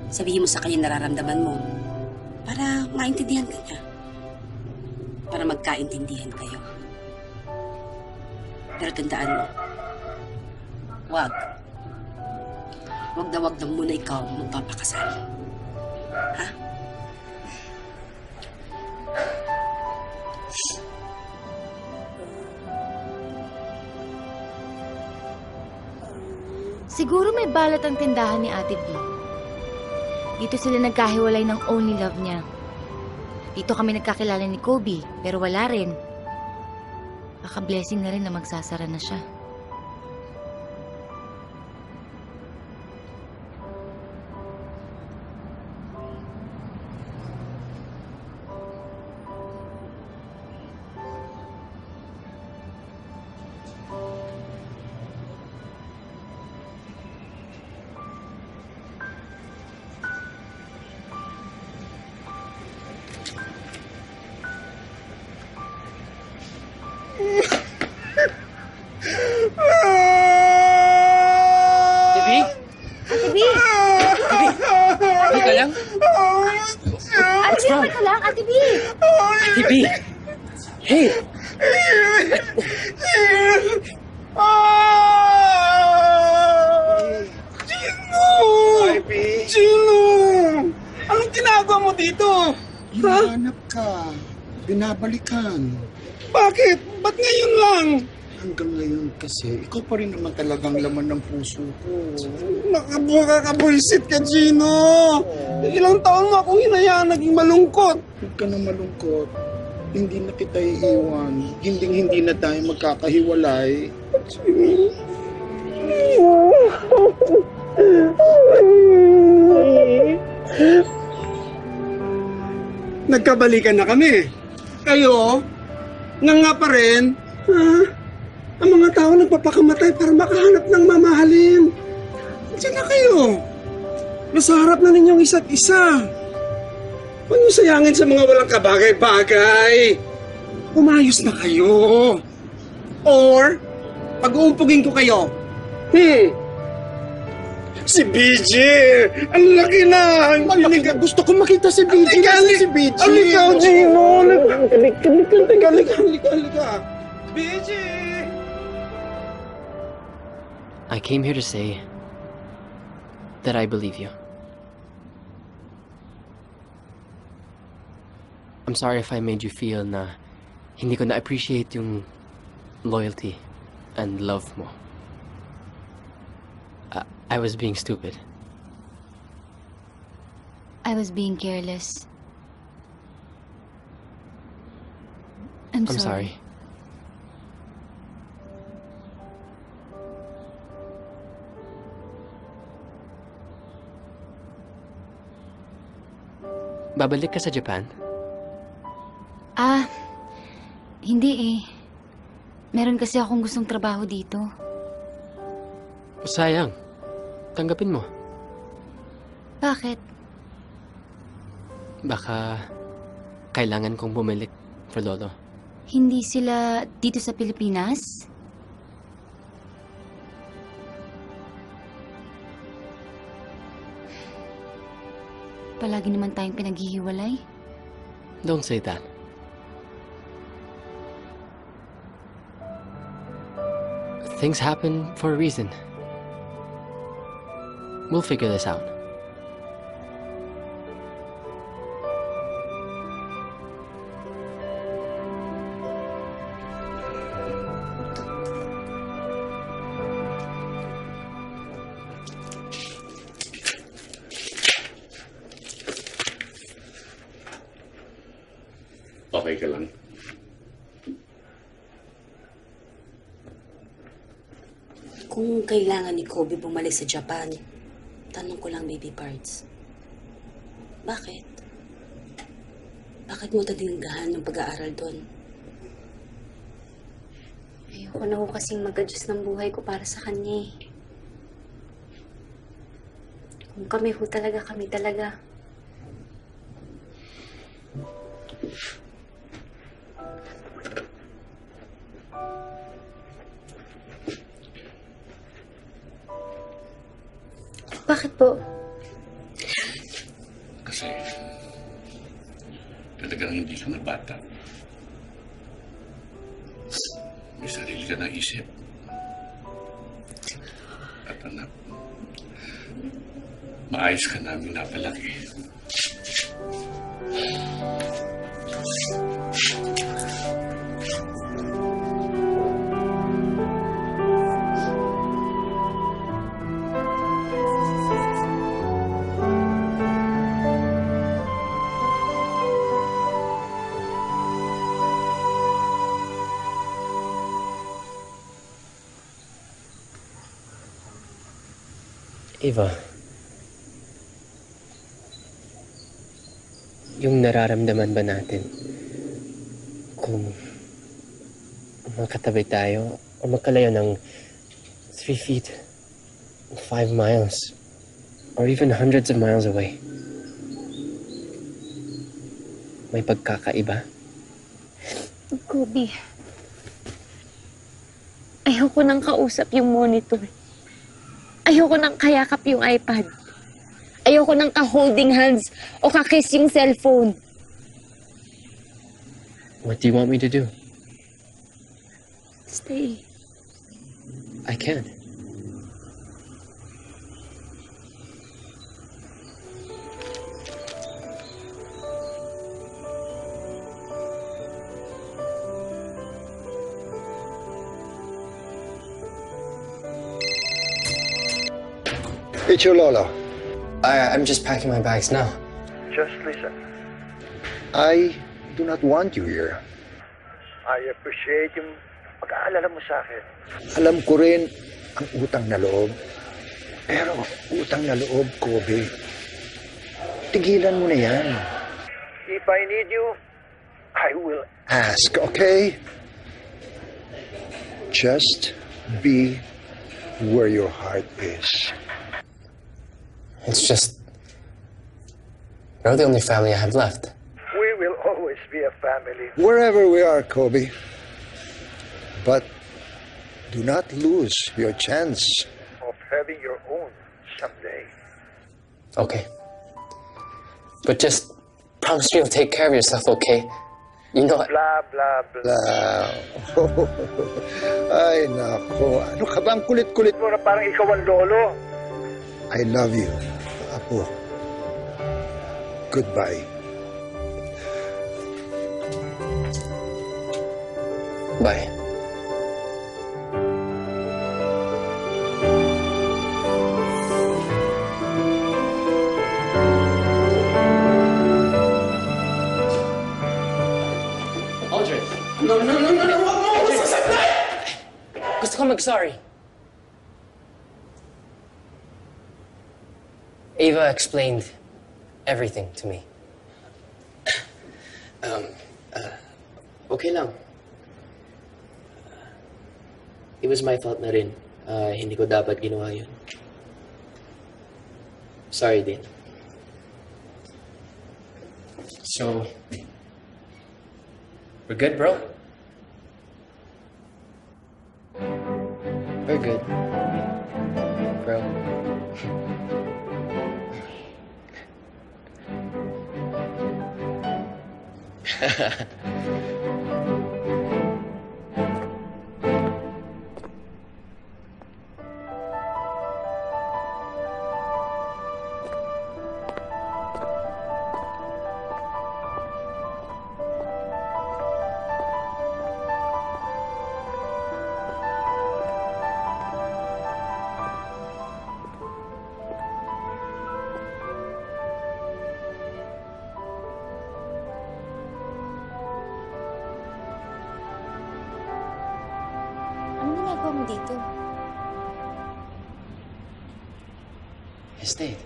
Sabihin mo sa kanya nararamdaman mo para maintindihan ka niya. Para magkaintindihan kayo. Pero tandaan mo, wag na wag na muna ikaw magpapakasal. Ha? Siguro may balat ang tindahan ni Ate B. Dito sila nagkahiwalay ng only love niya. Dito kami nagkakilala ni Kobe, pero wala rin. Baka blessing na rin na magsasara na siya. Binabalikan. Bakit? Ba't ngayon lang? Hanggang ngayon kasi, ikaw pa rin naman talagang laman ng puso ko. Nakabulsit ka, Gino. Ilang taon mo akong hinayaan naging malungkot. Huwag ka na malungkot. Hindi na kita iiwan. Hindi na tayo magkakahiwalay. Nagkabalikan na kami. Kayo, nga pa rin, ang mga tao nagpapakamatay para makahanap ng mamahalin. Diyan na kayo. Nasa harap na ninyong isa't isa. Huwag niyo sayangin sa mga walang kabagay-bagay. Umayos na kayo. Or, pag-uumpugin ko kayo. Si BJ! Ang laki na! Gusto ko makita si BJ. Si BJ! Halika, Gino! Halika! BJ! I came here to say that I believe you. I'm sorry if I made you feel na hindi ko na-appreciate yung loyalty and love mo. I was being stupid. I was being careless. I'm sorry. Babalik ka sa Japan? Hindi eh. Meron kasi akong gustong trabaho dito. Sayang. Tanggapin mo. Bakit? Baka kailangan kong bumalik for Lolo. Hindi sila dito sa Pilipinas? Palagi naman tayong pinaghihiwalay. Don't say that. Things happen for a reason. We'll figure this out. Okay ka lang? Kung kailangan ni Kobe bumalik sa Japan, tanong ko lang, baby parts. Bakit? Bakit mo tatinggahan ng pag-aaral doon? Ayoko na ho kasing mag-adjust ng buhay ko para sa kanya eh. Kung kami ho talaga, kami talaga. Bakit po? Kasi talagang hindi ka na bata. May sarili ka na isip. At anak, maayos ka namin napalaki. Eva, yung nararamdaman ba natin kung magkatabi tayo o magkalayo ng 3 feet, 5 miles, or even hundreds of miles away? May pagkakaiba? Kobe, ayoko nang kausap yung monitor. Ayoko nang kayakap yung iPad. Ayoko nang ka-holding hands o ka-kiss yung cellphone. What do you want me to do? Stay. I can't. It's your Lolo. I'm just packing my bags now. Just listen. I do not want you here. I appreciate yung pag-aalala mo sa akin. Alam ko rin ang utang na loob. Pero utang na loob, Kobe. Tigilan mo na yan. If I need you, I will Ask, okay? Just be where your heart is. It's just, you're the only family I have left. We will always be a family. Wherever we are, Kobe. But do not lose your chance. Of having your own someday. Okay. But just promise me you'll take care of yourself, okay? You know, Blah, blah, blah. Ay, nako. Ano ka ba? Ang kulit-kulit mo na parang ikaw ang lolo. I love you, Apo. Goodbye. Bye. Aldrin. No, wag mo ako sasaktan! Gusto ko mag-sorry. Ava explained everything to me. Okay lang. It was my fault na rin. Hindi ko dapat ginawa yun. Sorry din. So, we're good, bro? We're good. Bro. mo dito? I stayed.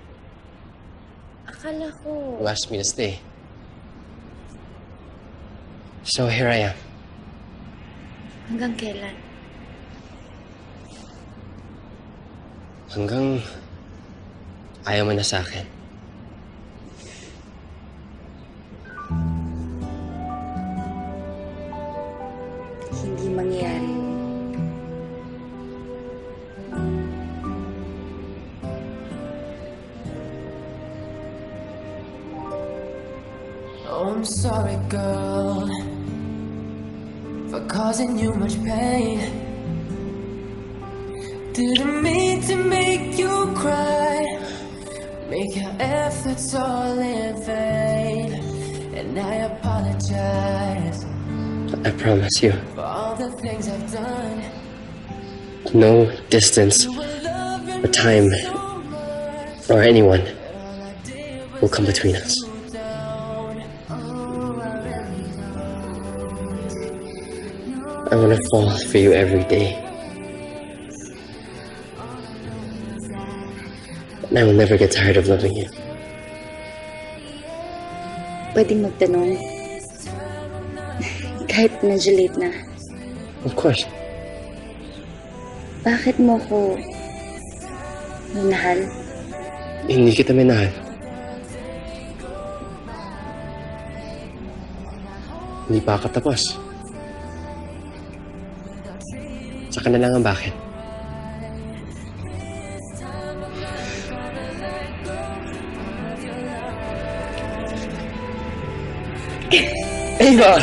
Akala ko... You asked me to stay. So here I am. Hanggang kailan? Hanggang ayaw mo na sa akin. Hindi mangyayari. Oh, I'm sorry, girl, for causing you much pain. Didn't mean to make you cry, make your efforts all in vain. And I apologize I promise you, for all the things I've done. no distance or time or anyone will come between us. I want to fall for you every day. And I will never get tired of loving you. Pwedeng magtanong. Kahit medyo late na. Of course. Bakit mo ko minahal? Hindi kita minahal. Hindi pa ako tapos. Saka na lang ang bakit. Ava!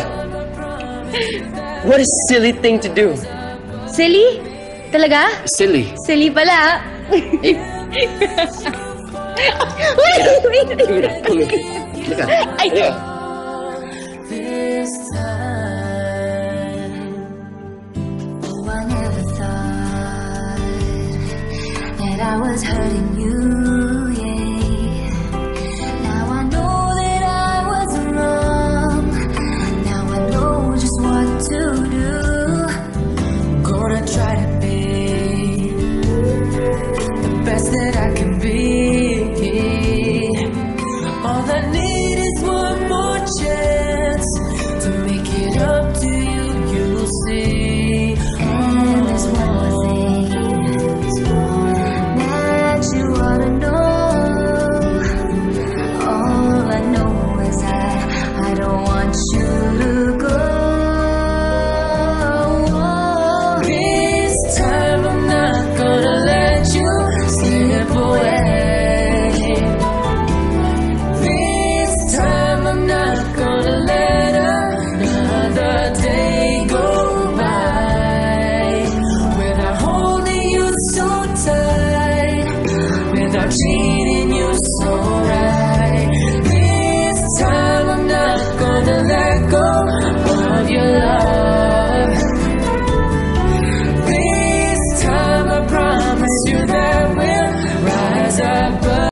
What a silly thing to do. Silly? Talaga? Silly. Silly pala. Wait! Look at. Ay! This time